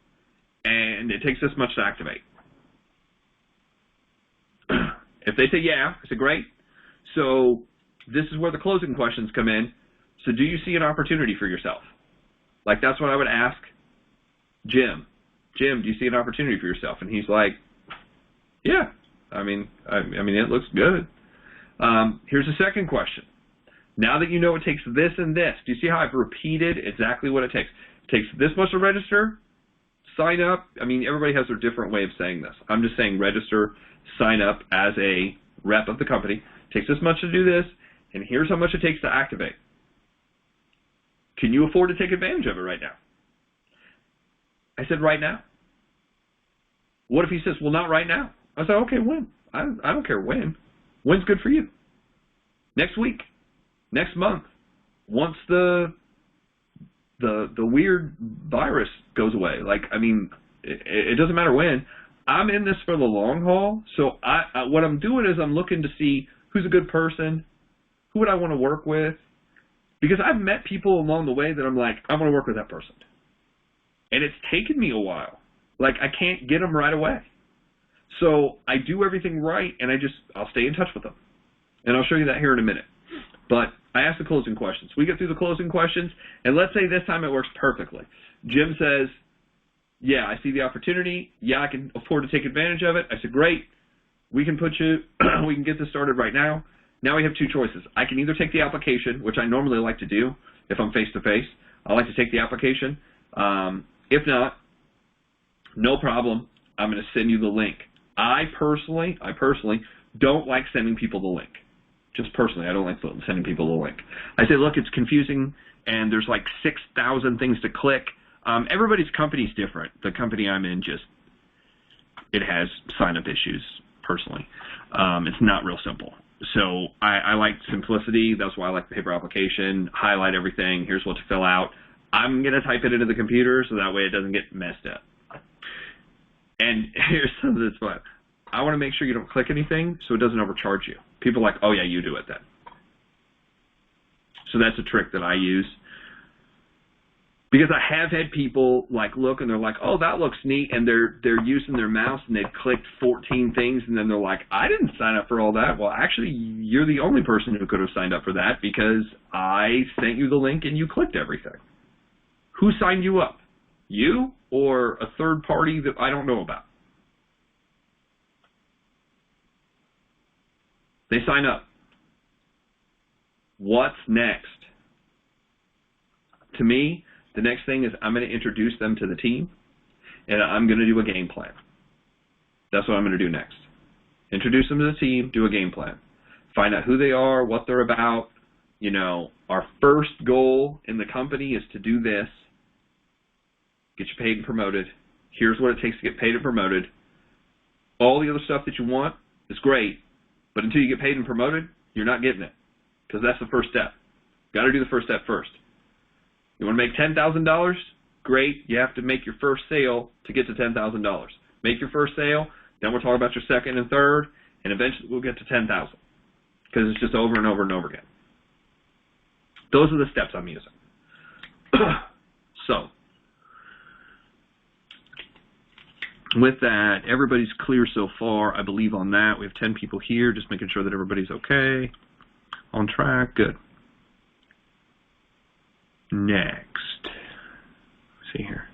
and it takes this much to activate? If they say yeah, I say great. So this is where the closing questions come in. So do you see an opportunity for yourself? Like, that's what I would ask Jim. Jim, do you see an opportunity for yourself? And he's like, yeah. I mean, it looks good. Here's a second question. Now that you know it takes this and this, do you see how I've repeated exactly what it takes? It takes this much to register, sign up. I mean, everybody has their different way of saying this. I'm just saying register, sign up as a rep of the company. It takes this much to do this, and here's how much it takes to activate. Can you afford to take advantage of it right now? I said right now. What if he says, well, not right now? I said, okay, when? I don't care when. When's good for you? Next week? Next month? Once the weird virus goes away? Like, I mean, it doesn't matter when. I'm in this for the long haul, so what I'm doing is I'm looking to see who's a good person, who would I want to work with, because I've met people along the way that I'm like, I want to work with that person. And it's taken me a while. Like, I can't get them right away. So I do everything right, and I'll stay in touch with them. And I'll show you that here in a minute. But I ask the closing questions. We get through the closing questions, and let's say this time it works perfectly. Jim says, yeah, I see the opportunity. Yeah, I can afford to take advantage of it. I said, great. We can we can get this started right now. Now we have 2 choices. I can either take the application, which I normally like to do if I'm face-to-face. I like to take the application. If not, no problem. I'm going to send you the link. I personally don't like sending people the link. Just personally, I don't like sending people the link. I say, look, it's confusing, and there's like 6,000 things to click. Everybody's company's different. The company I'm in it has sign-up issues, personally. It's not real simple. So I like simplicity. That's why I like the paper application. Highlight everything. Here's what to fill out. I'm going to type it into the computer so that way it doesn't get messed up. And here's something that's fun. I want to make sure you don't click anything so it doesn't overcharge you. People are like, oh, yeah, you do it then. So that's a trick that I use. Because I have had people like look and they're like, oh, that looks neat, and they're using their mouse and they've clicked 14 things, and then they're like, I didn't sign up for all that. Well, actually, you're the only person who could have signed up for that because I sent you the link and you clicked everything. Who signed you up? You or a third party that I don't know about? They sign up. What's next? to me, the next thing is I'm going to introduce them to the team, and I'm going to do a game plan. That's what I'm going to do next. Introduce them to the team, do a game plan. Find out who they are, what they're about. You know, our first goal in the company is to do this. Get you paid and promoted. Here's what it takes to get paid and promoted. All the other stuff that you want is great, but until you get paid and promoted, you're not getting it, because that's the first step. Got to do the first step first. You want to make $10,000? Great. You have to make your first sale to get to $10,000. Make your first sale, then we'll talk about your second and third, and eventually we'll get to $10,000, because it's just over and over and over again. Those are the steps I'm using. So, with that, everybody's clear so far, I believe, on that. We have 10 people here, just making sure that everybody's okay, on track. Good. Next. Let's see here.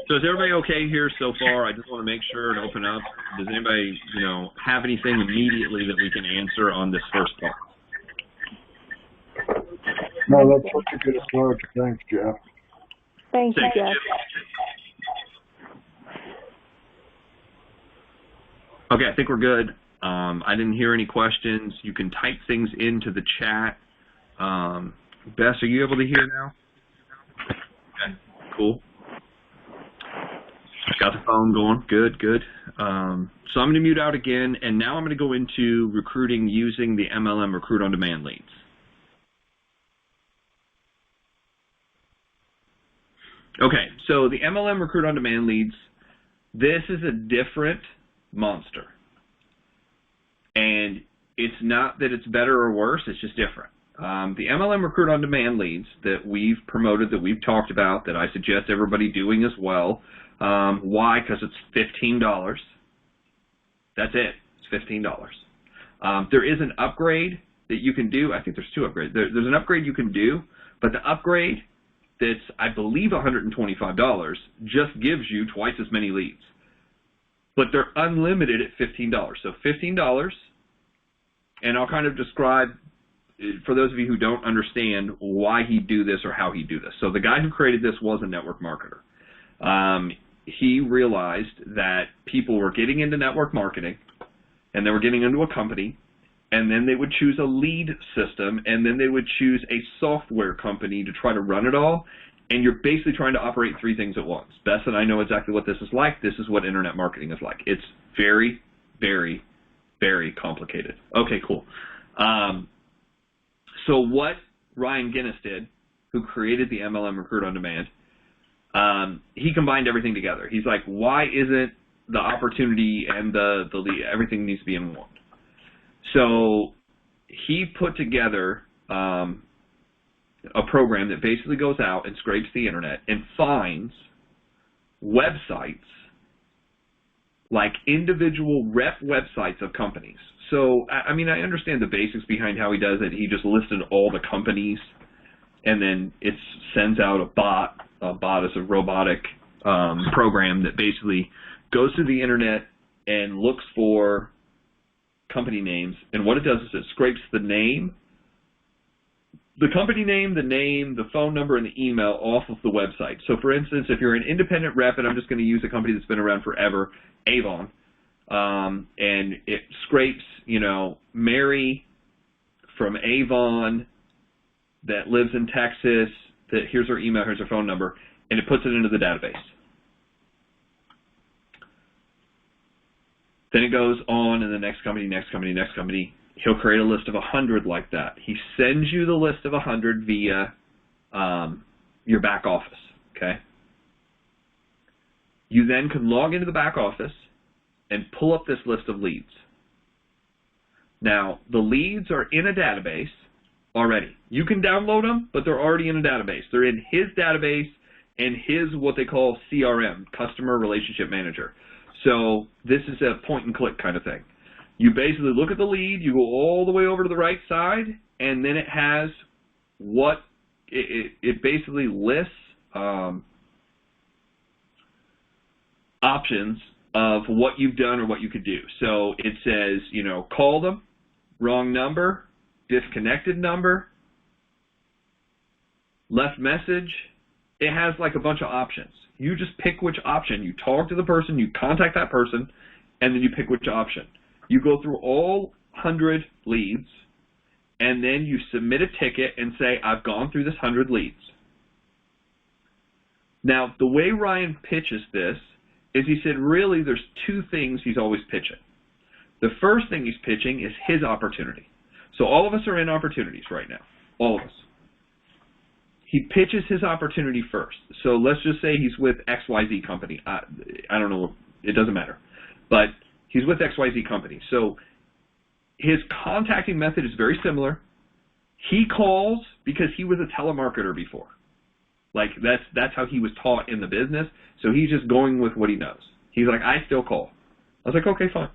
So is everybody okay here so far? I just want to make sure and open up. Does anybody, have anything immediately that we can answer on this first part? No, that's such a good approach. Thanks, Jeff. Thank you, Jeff. Okay, I think we're good. I didn't hear any questions. You can type things into the chat. Bess, are you able to hear now? Okay, cool. Got the phone going. Good, good. So I'm going to mute out again, and now I'm going to go into recruiting using the MLM Recruit on Demand leads. Okay, so the MLM Recruit on Demand leads, this is a different monster. And it's not that it's better or worse, it's just different. The MLM Recruit on Demand leads that we've promoted, that we've talked about, that I suggest everybody doing as well. Why? Because it's $15. That's it. It's $15. There is an upgrade that you can do. I think there's two upgrades. There's an upgrade you can do, but the upgrade that's, I believe, $125 just gives you twice as many leads. But they're unlimited at $15. So $15, and I'll kind of describe, for those of you who don't understand, why he'd do this or how he'd do this. So the guy who created this was a network marketer. He realized that people were getting into network marketing, and they were getting into a company, and then they would choose a lead system, and then they would choose a software company to try to run it all, and you're basically trying to operate three things at once. Bess and I know exactly what this is like. This is what internet marketing is like. It's very, very, very complicated. Okay, cool. So what Ryan Guinness did, who created the MLM Recruit on Demand, he combined everything together. He's like, why isn't the opportunity and the lead, everything needs to be in one? So he put together a program that basically goes out and scrapes the internet and finds websites, like individual rep websites of companies. So, I mean, I understand the basics behind how he does it. He just listed all the companies, and then it sends out a bot. A bot is a robotic program that basically goes through the internet and looks for company names. And what it does is it scrapes the name, the company name, the phone number, and the email off of the website. So, for instance, if you're an independent rep, and I'm just going to use a company that's been around forever, Avon, and it scrapes, Mary from Avon that lives in Texas, that here's her email, here's her phone number, and it puts it into the database. Then it goes on, and the next company, next company, next company. He'll create a list of 100 like that. He sends you the list of 100 via your back office, okay? You then can log into the back office and pull up this list of leads. Now, the leads are in a database already. You can download them, but they're already in a database. They're in his database and his, what they call CRM, Customer Relationship Manager. So this is a point-and-click kind of thing. You basically look at the lead, you go all the way over to the right side, and then it has what it basically lists options of what you've done or what you could do. So it says, call them, wrong number, disconnected number, left message. It has like a bunch of options. You just pick which option. You talk to the person, you contact that person, and then you pick which option. You go through all 100 leads, and then you submit a ticket and say, I've gone through this 100 leads. Now, the way Ryan pitches this is he said, really, there's two things he's always pitching. The first thing he's pitching is his opportunity. So all of us are in opportunities right now, all of us. He pitches his opportunity first. So let's just say he's with XYZ company. I don't know, it doesn't matter. But he's with XYZ company. So his contacting method is very similar. He calls because he was a telemarketer before. Like that's how he was taught in the business. So he's just going with what he knows. He's like, I still call. I was like, okay, fine.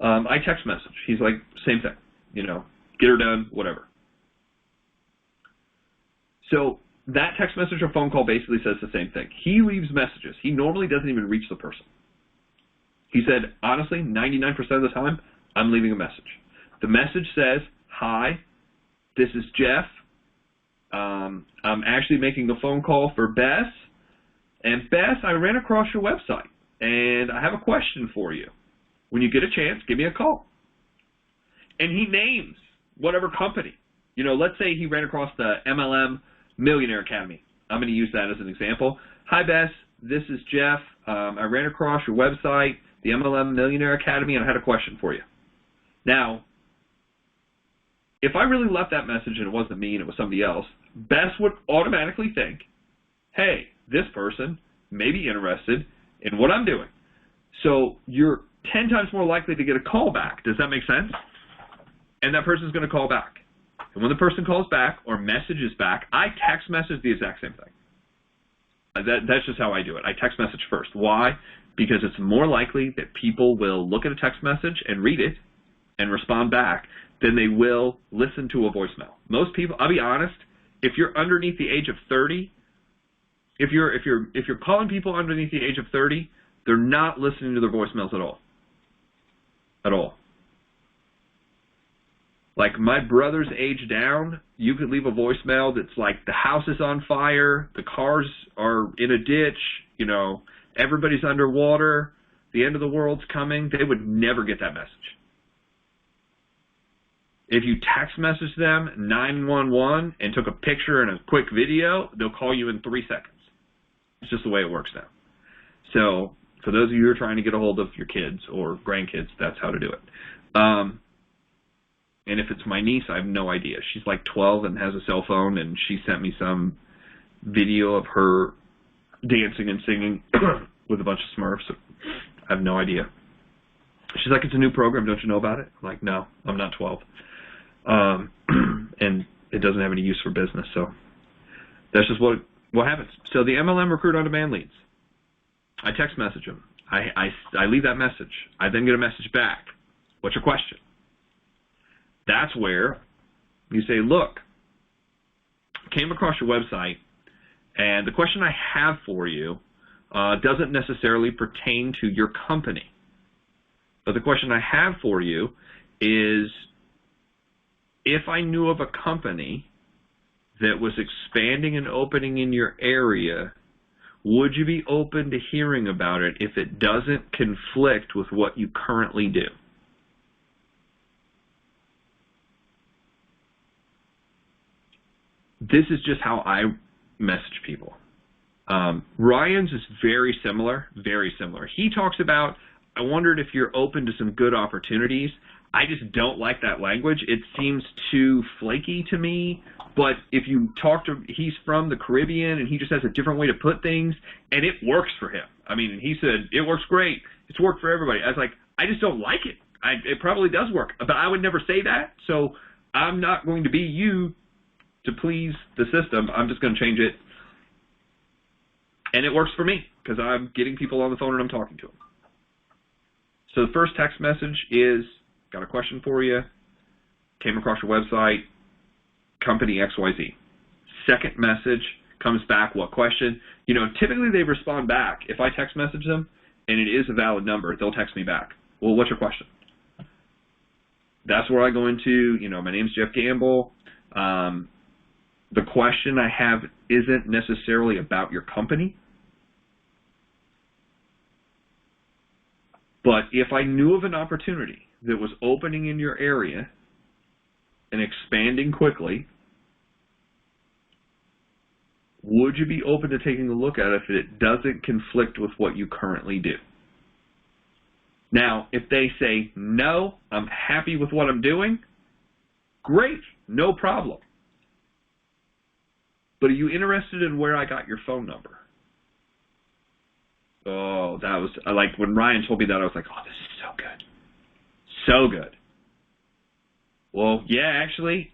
I text message. He's like, same thing. You know, get her done, whatever. So that text message or phone call basically says the same thing. He leaves messages. He normally doesn't even reach the person. He said, honestly, 99% of the time, I'm leaving a message. The message says, hi, this is Jeff. I'm actually making a phone call for Bess. And Bess, I ran across your website, and I have a question for you. When you get a chance, give me a call. And he names whatever company. You know, let's say he ran across the MLM Millionaire Academy. I'm going to use that as an example. Hi, Bess. This is Jeff. I ran across your website, the MLM Millionaire Academy, and I had a question for you. Now, if I really left that message and it wasn't me and it was somebody else, Bess would automatically think, hey, this person may be interested in what I'm doing. So you're 10 times more likely to get a call back. Does that make sense? And that person's going to call back. And when the person calls back or messages back, I text message the exact same thing. That's just how I do it. I text message first. Why? Because it's more likely that people will look at a text message and read it and respond back than they will listen to a voicemail. Most people, I'll be honest, if you're underneath the age of 30, if you're calling people underneath the age of 30, they're not listening to their voicemails at all. At all. Like my brother's age down, you could leave a voicemail that's like the house is on fire, the cars are in a ditch, you know, everybody's underwater, the end of the world's coming. They would never get that message. If you text message them 911 and took a picture and a quick video, they'll call you in 3 seconds. It's just the way it works now. So for those of you who are trying to get a hold of your kids or grandkids, that's how to do it. And if it's my niece, I have no idea. She's like 12 and has a cell phone, and she sent me some video of her dancing and singing with a bunch of Smurfs. I have no idea. She's like, it's a new program. Don't you know about it? I'm like, no, I'm not 12. And it doesn't have any use for business. So that's just what happens. So the MLM Recruit on Demand leads. I text message them. I leave that message. I then get a message back. What's your question? That's where you say, look, came across your website, and the question I have for you doesn't necessarily pertain to your company. But the question I have for you is, if I knew of a company that was expanding and opening in your area, would you be open to hearing about it if it doesn't conflict with what you currently do? This is just how I message people. Ryan's is very similar, very similar. He talks about, I wondered if you're open to some good opportunities. I just don't like that language. It seems too flaky to me. But if you talk to, he's from the Caribbean, and he just has a different way to put things, and it works for him. I mean, he said, it works great. It's worked for everybody. I was like, I just don't like it. It probably does work, but I would never say that. So I'm not going to be you to please the system. I'm just going to change it. And it works for me because I'm getting people on the phone and I'm talking to them. So the first text message is, got a question for you, came across your website, company XYZ. Second message comes back, what question? You know, typically they respond back. If I text message them and it is a valid number, they'll text me back. Well, what's your question? that's where I go into, my name's Jeff Gamble. The question I have isn't necessarily about your company. But if I knew of an opportunity that was opening in your area and expanding quickly, would you be open to taking a look at it if it doesn't conflict with what you currently do? Now, if they say, no, I'm happy with what I'm doing, great, no problem. But are you interested in where I got your phone number? Oh, that was, like, when Ryan told me that, I was like, oh, this is so good. So good. Well, yeah, actually,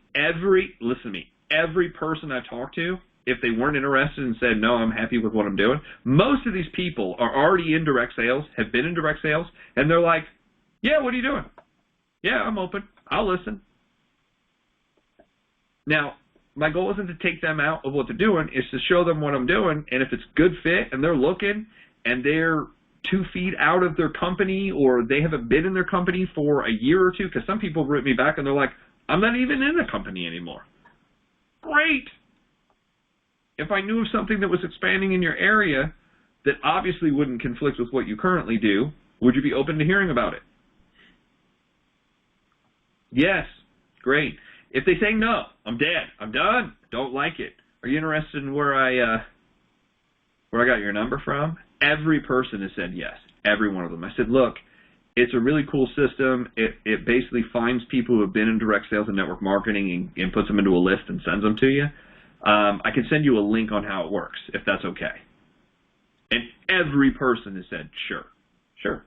listen to me, every person I talked to, if they weren't interested and said, no, I'm happy with what I'm doing, most of these people are already in direct sales, have been in direct sales, and they're like, yeah, what are you doing? Yeah, I'm open. I'll listen. Now, my goal isn't to take them out of what they're doing, it's to show them what I'm doing, and if it's good fit and they're looking and they're 2 feet out of their company or they haven't been in their company for a year or two, because some people write me back and they're like, I'm not even in the company anymore. Great. If I knew of something that was expanding in your area that obviously wouldn't conflict with what you currently do, would you be open to hearing about it? Yes. Great. If they say no, I'm dead, I'm done, don't like it, are you interested in where I got your number from? Every person has said yes, every one of them. I said, look, it's a really cool system. It basically finds people who have been in direct sales and network marketing and puts them into a list and sends them to you. I can send you a link on how it works, if that's okay. And every person has said, sure, sure.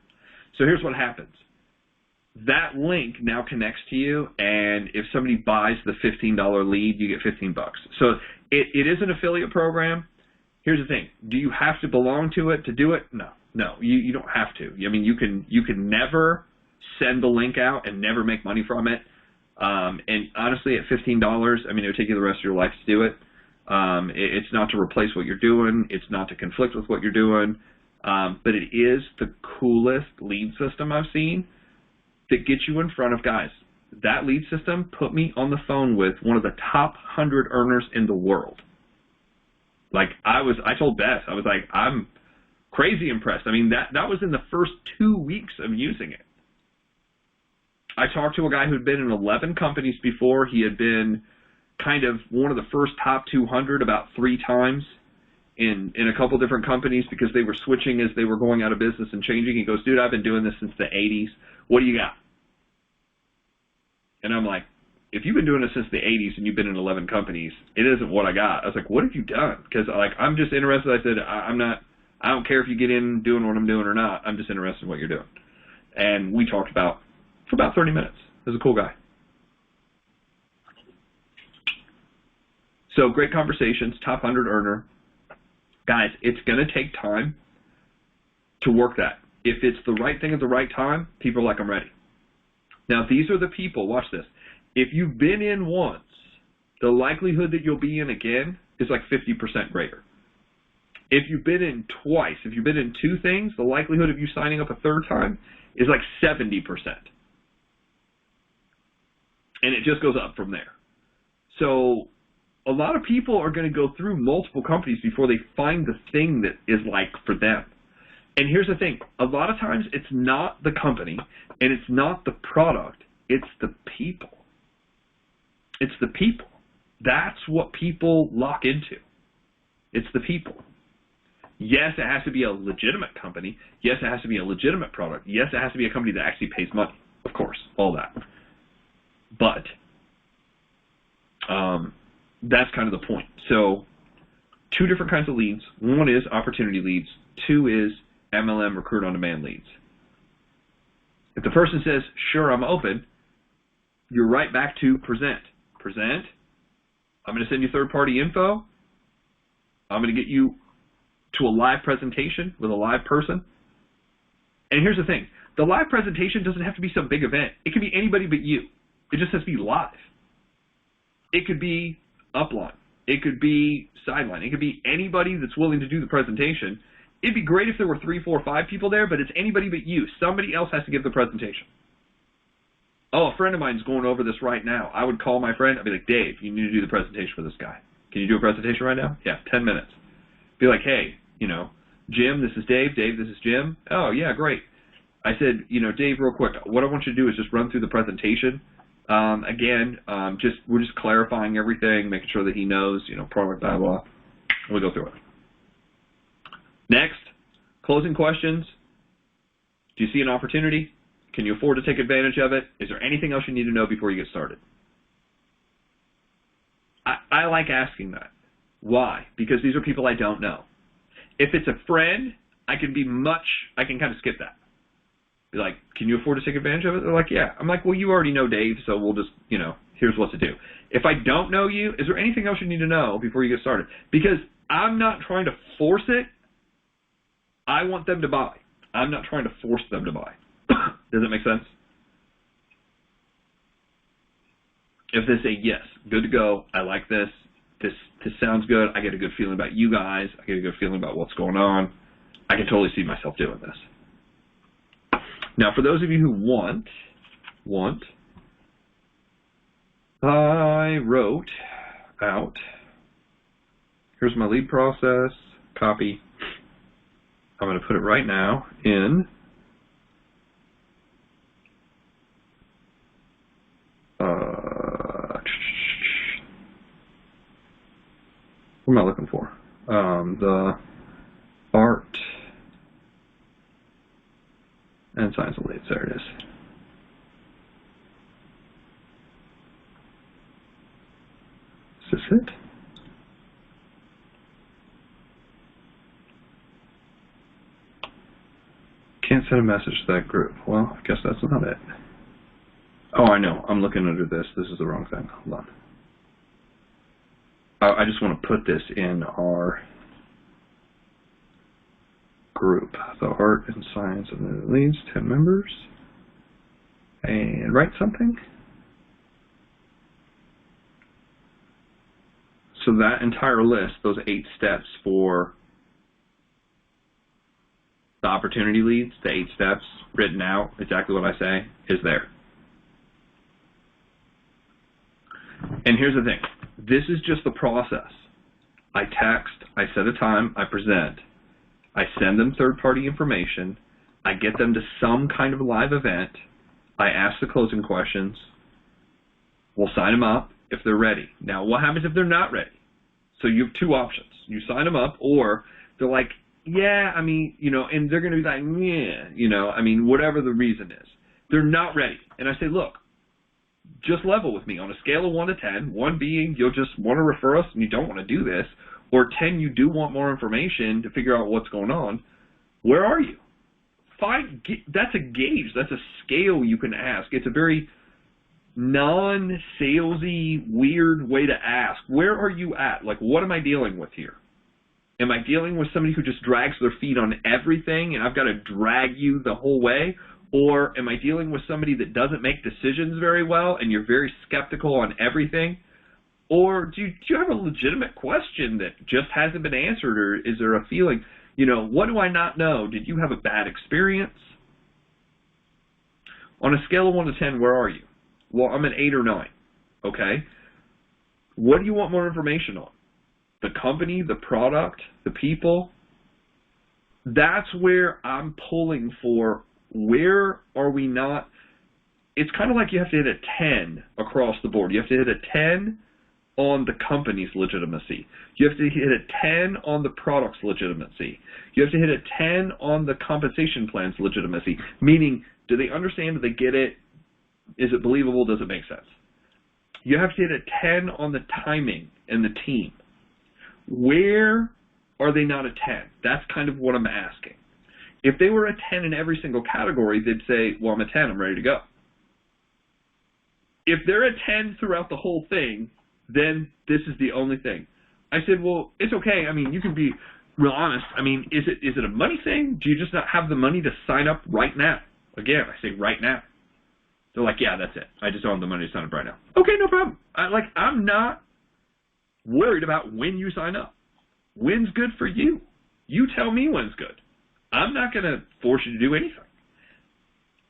So here's what happens. That link now connects to you, and if somebody buys the $15 lead, you get $15. So it is an affiliate program. Here's the thing. Do you have to belong to it to do it? No, you don't have to. I mean, you can never send the link out and never make money from it. And honestly, at $15, I mean, it would take you the rest of your life to do it. It's not to replace what you're doing. It's not to conflict with what you're doing. But it is the coolest lead system I've seen that gets you in front of guys. That lead system put me on the phone with one of the top 100 earners in the world. Like, I told Beth, I was like, I'm crazy impressed. I mean, that was in the first 2 weeks of using it. I talked to a guy who'd been in 11 companies before. He had been kind of one of the first top 200 about 3 times in a couple different companies because they were switching as they were going out of business and changing. He goes, dude, I've been doing this since the 80s. What do you got? And I'm like, if you've been doing this since the 80s and you've been in 11 companies, it isn't what I got. I was like, what have you done? Because I'm just interested. I said, I don't care if you get in doing what I'm doing or not. I'm just interested in what you're doing. And we talked for about 30 minutes. He was a cool guy. So great conversations, top 100 earner. Guys, it's going to take time to work that. If it's the right thing at the right time, people are like, I'm ready. Now, these are the people, watch this. If you've been in once, the likelihood that you'll be in again is like 50% greater. If you've been in twice, if you've been in 2 things, the likelihood of you signing up a third time is like 70%. And it just goes up from there. So a lot of people are going to go through multiple companies before they find the thing that is like for them. And here's the thing. A lot of times it's not the company and it's not the product. It's the people. It's the people. That's what people lock into. It's the people. Yes, it has to be a legitimate company. Yes, it has to be a legitimate product. Yes, it has to be a company that actually pays money. Of course, all that. But that's kind of the point. So 2 different kinds of leads. 1 is opportunity leads. 2 is MLM recruit on demand leads. If the person says, sure, I'm open, you're right back to present. Present. I'm going to send you third-party info. I'm going to get you to a live presentation with a live person. And here's the thing. The live presentation doesn't have to be some big event. It can be anybody but you. It just has to be live. It could be upline. It could be sideline. It could be anybody that's willing to do the presentation. It'd be great if there were 3, 4, 5 people there, but it's anybody but you. Somebody else has to give the presentation. oh, a friend of mine's going over this right now. I would call my friend. I'd be like, Dave, you need to do the presentation for this guy. Can you do a presentation right now? Yeah, 10 minutes. Be like, hey, Jim, this is Dave. Dave, this is Jim. Oh, yeah, great. I said, Dave, real quick, what I want you to do is just run through the presentation. We're just clarifying everything, making sure that he knows, product, blah, blah. We'll go through it. Next, closing questions. Do you see an opportunity? Can you afford to take advantage of it? Is there anything else you need to know before you get started? I like asking that. Why? Because these are people I don't know. If it's a friend, I can kind of skip that. Be like, can you afford to take advantage of it? They're like, yeah. I'm like, well, you already know Dave, so we'll just, here's what to do. If I don't know you, is there anything else you need to know before you get started? Because I'm not trying to force it. I want them to buy. I'm not trying to force them to buy. Does that make sense? If they say, yes, good to go, I like this, this sounds good, I get a good feeling about you guys, I get a good feeling about what's going on, I can totally see myself doing this. Now, for those of you who want, I wrote out, here's my lead process, copy. I'm going to put it right now in what am I looking for? The art and science of leads. There it is. Is this it? Can't send a message to that group. Well, I guess that's not it. Oh, I know. I'm looking under this. This is the wrong thing. Hold on. I just want to put this in our group. The art and science of the leads, 10 members. And write something. So that entire list, those 8 steps for the opportunity leads, the 8 steps written out, exactly what I say, is there. And here's the thing. This is just the process. I text, I set a time, I present, I send them third-party information, I get them to some kind of live event, I ask the closing questions, we'll sign them up if they're ready. Now, what happens if they're not ready? So you have 2 options. You sign them up, or they're like, yeah, I mean, and they're going to be like, yeah, whatever the reason is. They're not ready. And I say, look, just level with me on a scale of 1 to 10, 1 being you'll just want to refer us and you don't want to do this, or 10 you do want more information to figure out what's going on. Where are you? That's a gauge. That's a scale you can ask. It's a very non-salesy, weird way to ask. Where are you at? Like, what am I dealing with here? Am I dealing with somebody who just drags their feet on everything and I've got to drag you the whole way? Or am I dealing with somebody that doesn't make decisions very well and you're very skeptical on everything? Or do you have a legitimate question that just hasn't been answered, or is there a feeling, what do I not know? Did you have a bad experience? On a scale of 1 to 10, where are you? Well, I'm an 8 or 9, okay? What do you want more information on? The company, the product, the people? That's where I'm pulling for. Where are we not? It's kind of like you have to hit a 10 across the board. You have to hit a 10 on the company's legitimacy. You have to hit a 10 on the product's legitimacy. You have to hit a 10 on the compensation plan's legitimacy, meaning, do they understand? Do they get it? Is it believable? Does it make sense? You have to hit a 10 on the timing and the team. Where are they not a 10? That's kind of what I'm asking. If they were a 10 in every single category, they'd say, well, I'm a 10, I'm ready to go. If they're a 10 throughout the whole thing, then this is the only thing. I said, well, it's okay. You can be real honest. Is it a money thing? Do you just not have the money to sign up right now? Again, I say right now. They're like, yeah, that's it. I just don't have the money to sign up right now. Okay, no problem. I'm not worried about when you sign up. When's good for you? You tell me when's good. I'm not going to force you to do anything.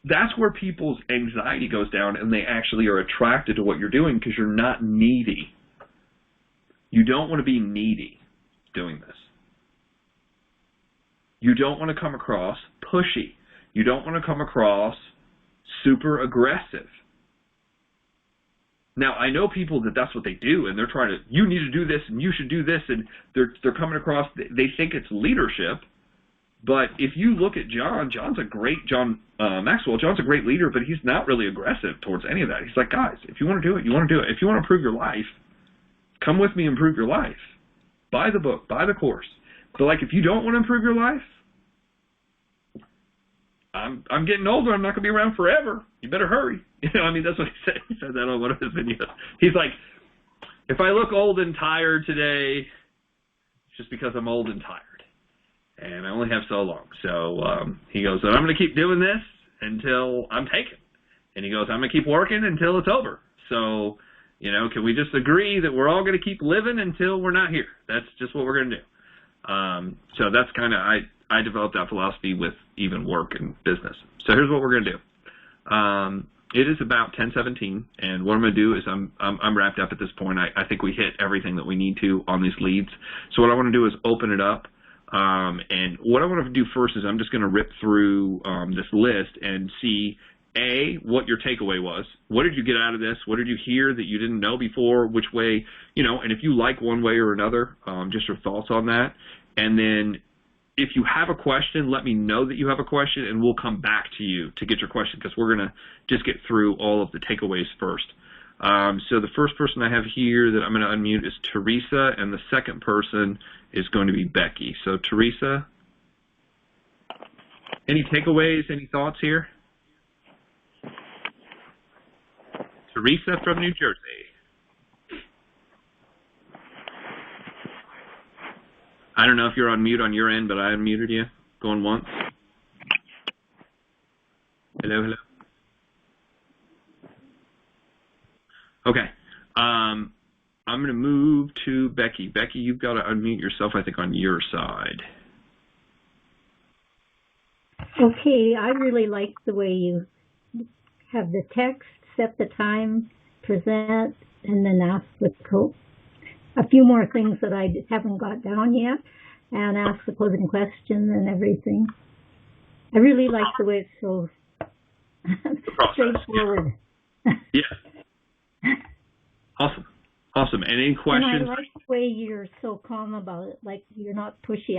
that's where people's anxiety goes down, and they actually are attracted to what you're doing because you're not needy. You don't want to be needy doing this. You don't want to come across pushy. You don't want to come across super aggressive. Now, I know people that's what they do, and they're trying to, you need to do this, and you should do this, and they're coming across, they think it's leadership. But if you look at John Maxwell, John's a great leader, but he's not really aggressive towards any of that. He's like, guys, if you want to do it, you want to do it. If you want to improve your life, come with me and improve your life. Buy the book, buy the course. So, like, if you don't want to improve your life, I'm getting older. I'm not going to be around forever. You better hurry. You know, I mean, that's what he said. He said that on one of his videos. He's like, if I look old and tired today, it's just because I'm old and tired. And I only have so long. So he goes, I'm going to keep doing this until I'm taken. And he goes, I'm going to keep working until it's over. So, you know, can we just agree that we're all going to keep living until we're not here? That's just what we're going to do. So that's kind of, I developed that philosophy with even work and business. So here's what we're going to do. It is about 10:17, and what I'm going to do is I'm wrapped up at this point. I think we hit everything that we need to on these leads. So what I want to do is open it up. And what I want to do first is I'm just going to rip through this list and see, A, what your takeaway was. What did you get out of this? What did you hear that you didn't know before? Which way, you know, and if you like one way or another, just your thoughts on that. And then if you have a question, let me know that you have a question, and we'll come back to you to get your question, because we're going to just get through all of the takeaways first. So the first person I have here that I'm going to unmute is Teresa, and the second person is going to be Becky. So Teresa, any takeaways, any thoughts here? Teresa from New Jersey. I don't know if you're on mute on your end, but I unmuted you. Going once. Hello, hello. Okay. I'm going to move to Becky. Becky, you've got to unmute yourself, I think, on your side. Okay, I really like the way you have the text, set the time, present, and then ask a few more things that I haven't got down yet, and ask the closing question and everything. I really like the way it's so straightforward. Yeah. Awesome. Awesome. And any questions? And I like the way you're so calm about it. Like, you're not pushy.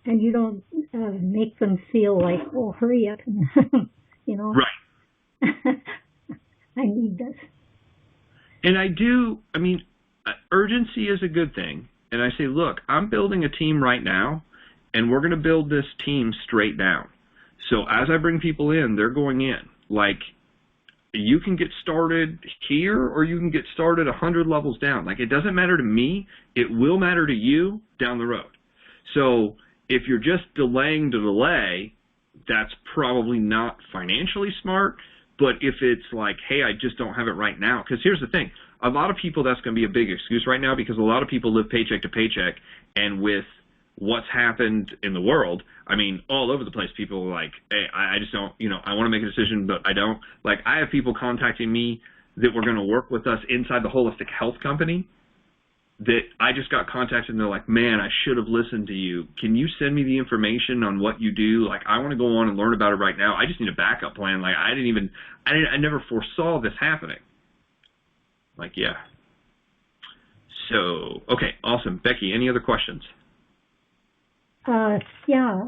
And you don't make them feel like, oh, hurry up. You know? Right. I need this. And I mean, urgency is a good thing. And I say, look, I'm building a team right now, and we're going to build this team straight down. So as I bring people in, they're going in. Like, you can get started here, or you can get started 100 levels down. Like, it doesn't matter to me. It will matter to you down the road. So if you're just delaying to delay, that's probably not financially smart. But if it's like, hey, I just don't have it right now, because here's the thing. A lot of people, that's going to be a big excuse right now, because a lot of people live paycheck to paycheck, and with what's happened in the world, I mean, all over the place, people are like, hey, I just don't, you know, I want to make a decision, but I don't. Like, I have people contacting me that were going to work with us inside the Holistic Health Company that I just got contacted, and they're like, man, I should have listened to you. Can you send me the information on what you do? Like, I want to go on and learn about it right now. I just need a backup plan. Like, I never foresaw this happening. Like, yeah. So, okay, awesome. Becky, any other questions? Yeah.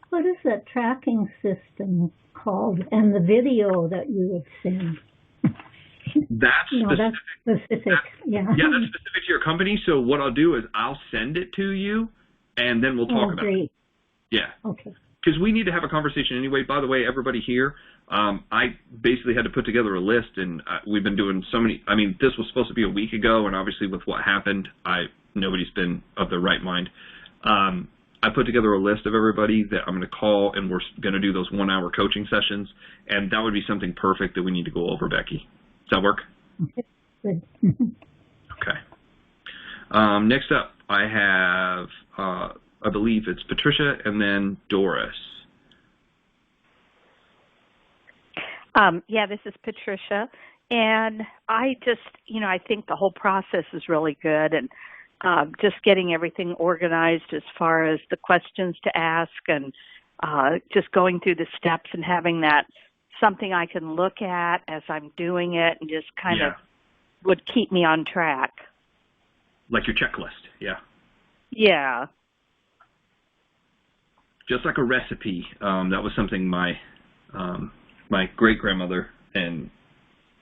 What is that tracking system called? And the video that you would send? That's specific. Yeah. Yeah, that's specific to your company. So what I'll do is I'll send it to you, and then we'll talk about it. Yeah. Okay. Because we need to have a conversation anyway. By the way, everybody here, I basically had to put together a list, and we've been doing so many. I mean, this was supposed to be a week ago, and obviously with what happened, nobody's been of their right mind. I put together a list of everybody that I'm going to call, and we're going to do those 1-hour coaching sessions, and that would be something perfect that we need to go over, Becky. Does that work? Good. Okay. Next up, I have, I believe it's Patricia and then Doris. Yeah, this is Patricia. And I just, I think the whole process is really good, and just getting everything organized as far as the questions to ask, and just going through the steps and having that something I can look at as I'm doing it, and just kind of would keep me on track. Like your checklist, yeah. Yeah. Just like a recipe. That was something my great-grandmother and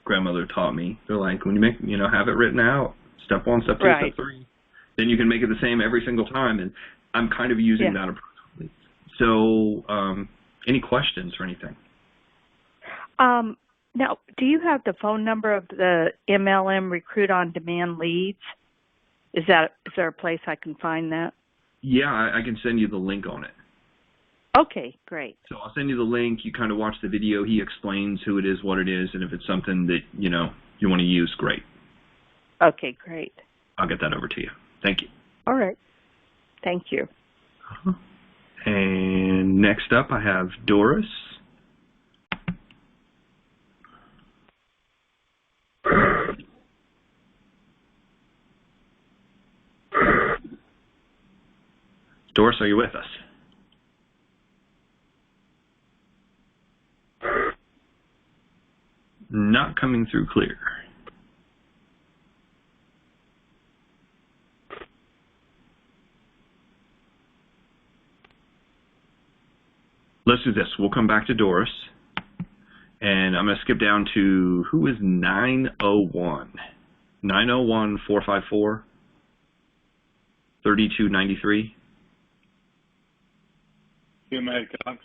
grandmother taught me. They're like, when you make, have it written out, step 1, step 2, right. step 3, then you can make it the same every single time. And I'm kind of using that approach. So, any questions or anything? Now, do you have the phone number of the MLM Recruit on Demand leads? Is there a place I can find that? Yeah, I can send you the link on it. Okay, great. So I'll send you the link. You kind of watch the video. He explains who it is, what it is, and if it's something that, you want to use, great. Okay, great. I'll get that over to you. Thank you. All right. Thank you. And next up, I have Doris. Doris, are you with us? Not coming through clear. Let's do this. We'll come back to Doris. And I'm going to skip down to, who is 901? 901-454-3293. Jim Adcox.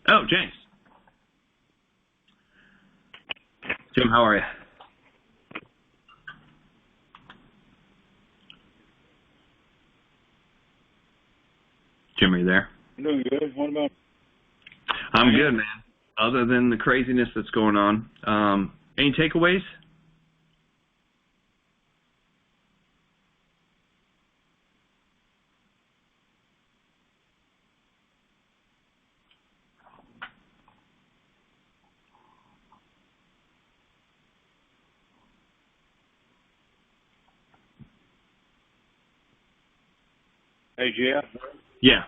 Oh, James. Jim, how are you? Jim, are you there? I'm doing good. What about? I'm good, man. Other than the craziness that's going on. Any takeaways? Hey, Jeff. Yeah.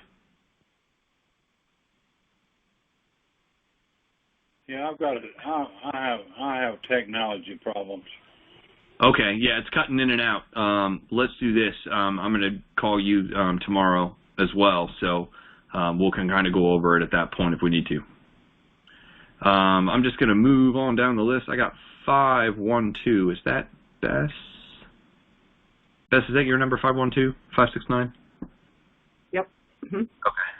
Yeah, I have technology problems. Okay, yeah, it's cutting in and out. Let's do this. I'm going to call you tomorrow as well, so we can kind of go over it at that point if we need to. I'm just going to move on down the list. I got 512. Is that Bess? Bess, is that your number, 512-569? Yep. Mm-hmm. Okay.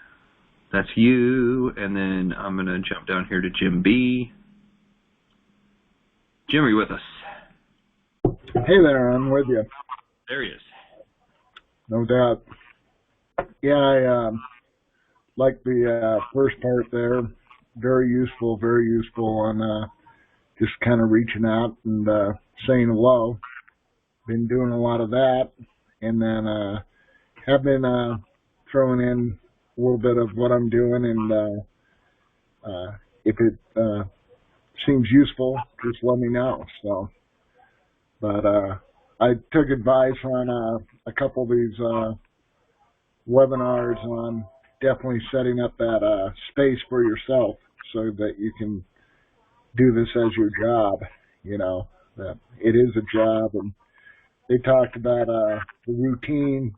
That's you, and then I'm going to jump down here to Jim B. Jim, are you with us? Hey there, I'm with you. There he is. No doubt. Yeah, I like the first part there. Very useful on just kind of reaching out and saying hello. Been doing a lot of that, and then have been throwing in a little bit of what I'm doing, and if it seems useful, just let me know. So, but I took advice on a couple of these webinars on definitely setting up that space for yourself so that you can do this as your job. That it is a job, and they talked about the routine.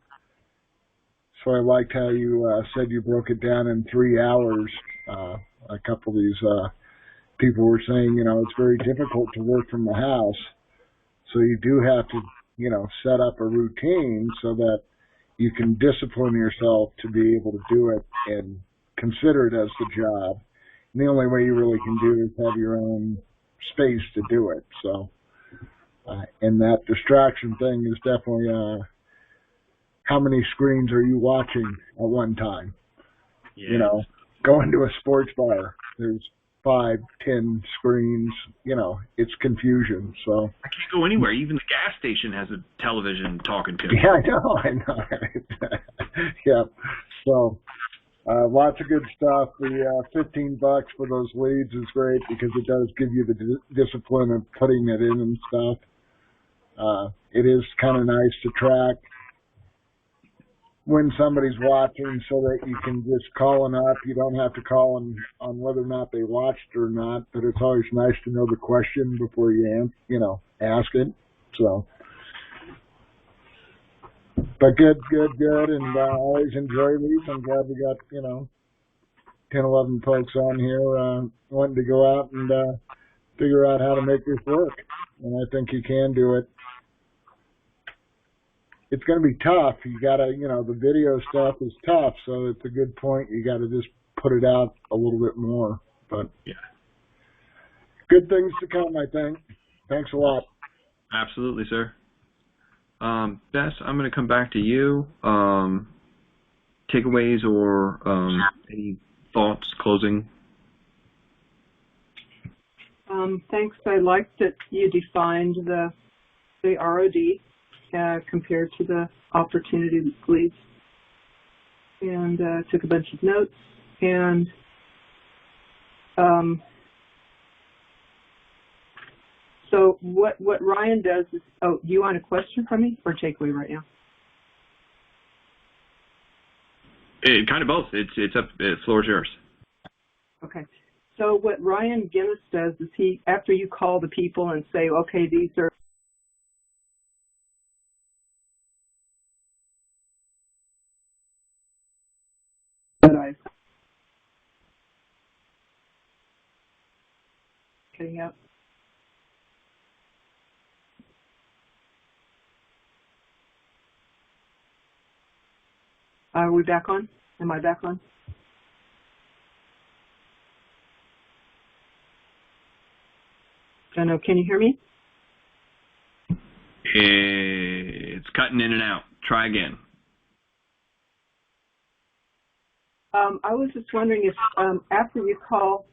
So I liked how you said you broke it down in 3 hours. A couple of these people were saying, it's very difficult to work from the house. So you do have to, set up a routine so that you can discipline yourself to be able to do it and consider it as the job. And the only way you really can do it is have your own space to do it. So, and that distraction thing is definitely how many screens are you watching at one time? Yeah. Going to a sports bar, there's 5, 10 screens, it's confusion. So I can't go anywhere. Even the gas station has a television talking to me. Yeah, I know. Yeah. So Lots of good stuff. The $15 for those leads is great because it does give you the discipline of putting it in and stuff. It is kind of nice to track when somebody's watching so that you can just call them up. You don't have to call them on whether or not they watched or not, but it's always nice to know the question before you ask it. So, but good, and I always enjoy these. I'm glad we got, 10, 11 folks on here wanting to go out and figure out how to make this work, and I think you can do it. It's going to be tough. You got to, the video stuff is tough, so it's a good point. You got to just put it out a little bit more. But yeah, good things to come, I think. Thanks a lot. Absolutely, sir. Bess, I'm going to come back to you. Takeaways or any thoughts, closing? Thanks. I liked that you defined the ROD. Compared to the opportunity leads, and took a bunch of notes. And so what Ryan does is, you want a question from me or takeaway right now? Kind of both. It's up. The floor is yours. Okay. So what Ryan Guinness does is after you call the people and say, okay, these are getting up. Are we back on? Am I back on? I don't know. Can you hear me? It's cutting in and out. Try again. I was just wondering if after you call,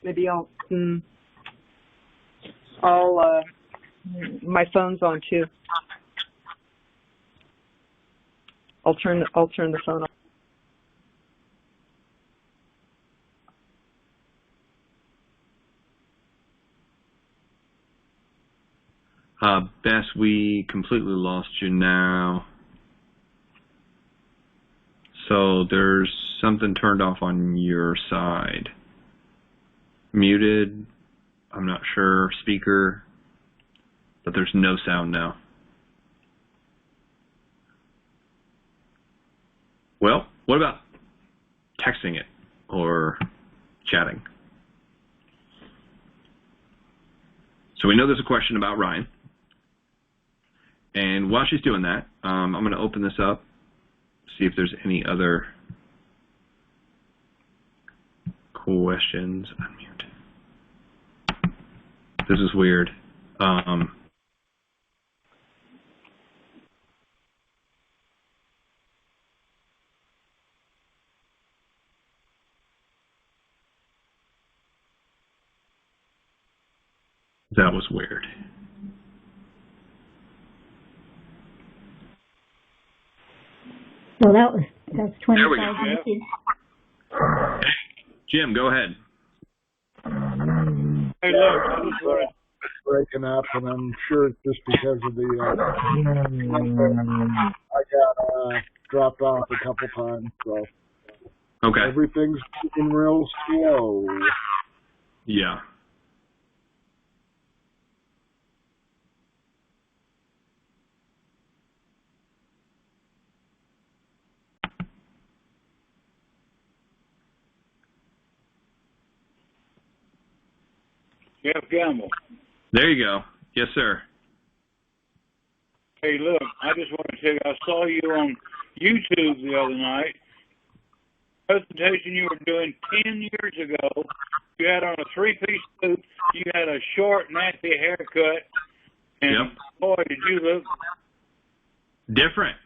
maybe my phone's on too. I'll turn the phone on. Bess, we completely lost you now. So there's something turned off on your side. Muted, I'm not sure, speaker, but there's no sound now. Well, what about texting it or chatting? So we know there's a question about Ryan. And while she's doing that, I'm going to open this up, see if there's any other questions. Unmute. This is weird. That was weird. So that's 25 There we go. minutes. Jim, go ahead. Hey, look, Breaking up, and I'm sure it's just because of the I got dropped off a couple times, so Okay. everything's moving real slow. Yeah. Jeff Gamble. There you go. Yes, sir. Hey, look, I just want to tell you, I saw you on YouTube the other night. Presentation you were doing 10 years ago. You had on a three-piece suit. You had a short, nappy haircut. And Yep. boy, did you look Different.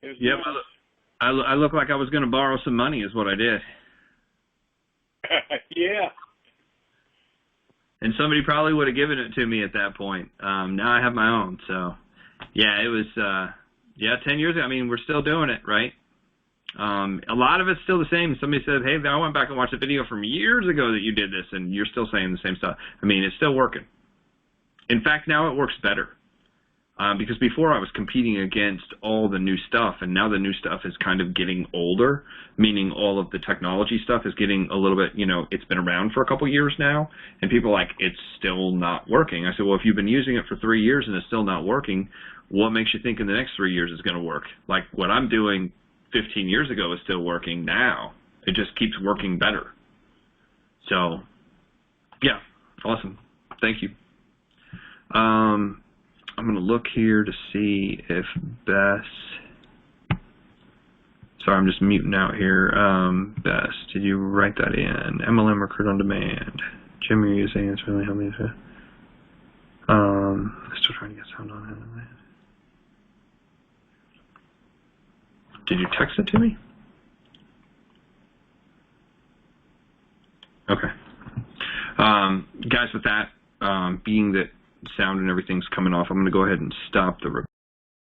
it was Yep. nice. I look like I was going to borrow some money is what I did. Yeah. And somebody probably would have given it to me at that point. Now I have my own. So, yeah, it was Yeah, 10 years ago, I mean, we're still doing it, right? A lot of it's still the same. Somebody said, hey, I went back and watched a video from years ago that you did this, and you're still saying the same stuff. I mean, it's still working. In fact, now it works better. Because before I was competing against all the new stuff, and now the new stuff is kind of getting older, meaning all of the technology stuff is getting a little bit, it's been around for a couple years now, and people are like, it's still not working. I said, well, if you've been using it for 3 years and it's still not working, what makes you think in the next 3 years it's going to work? Like what I'm doing 15 years ago is still working now. It just keeps working better. So, yeah, awesome. Thank you. I'm going to look here to see if Bess, sorry, I'm just muting out here. Bess, did you write that in? MLM Recruit on Demand. Jim, you're using it's really helped me. Still trying to get sound on it. Did you text it to me? Okay. Guys, with that, being that sound and everything's coming off, I'm going to go ahead and stop the recording.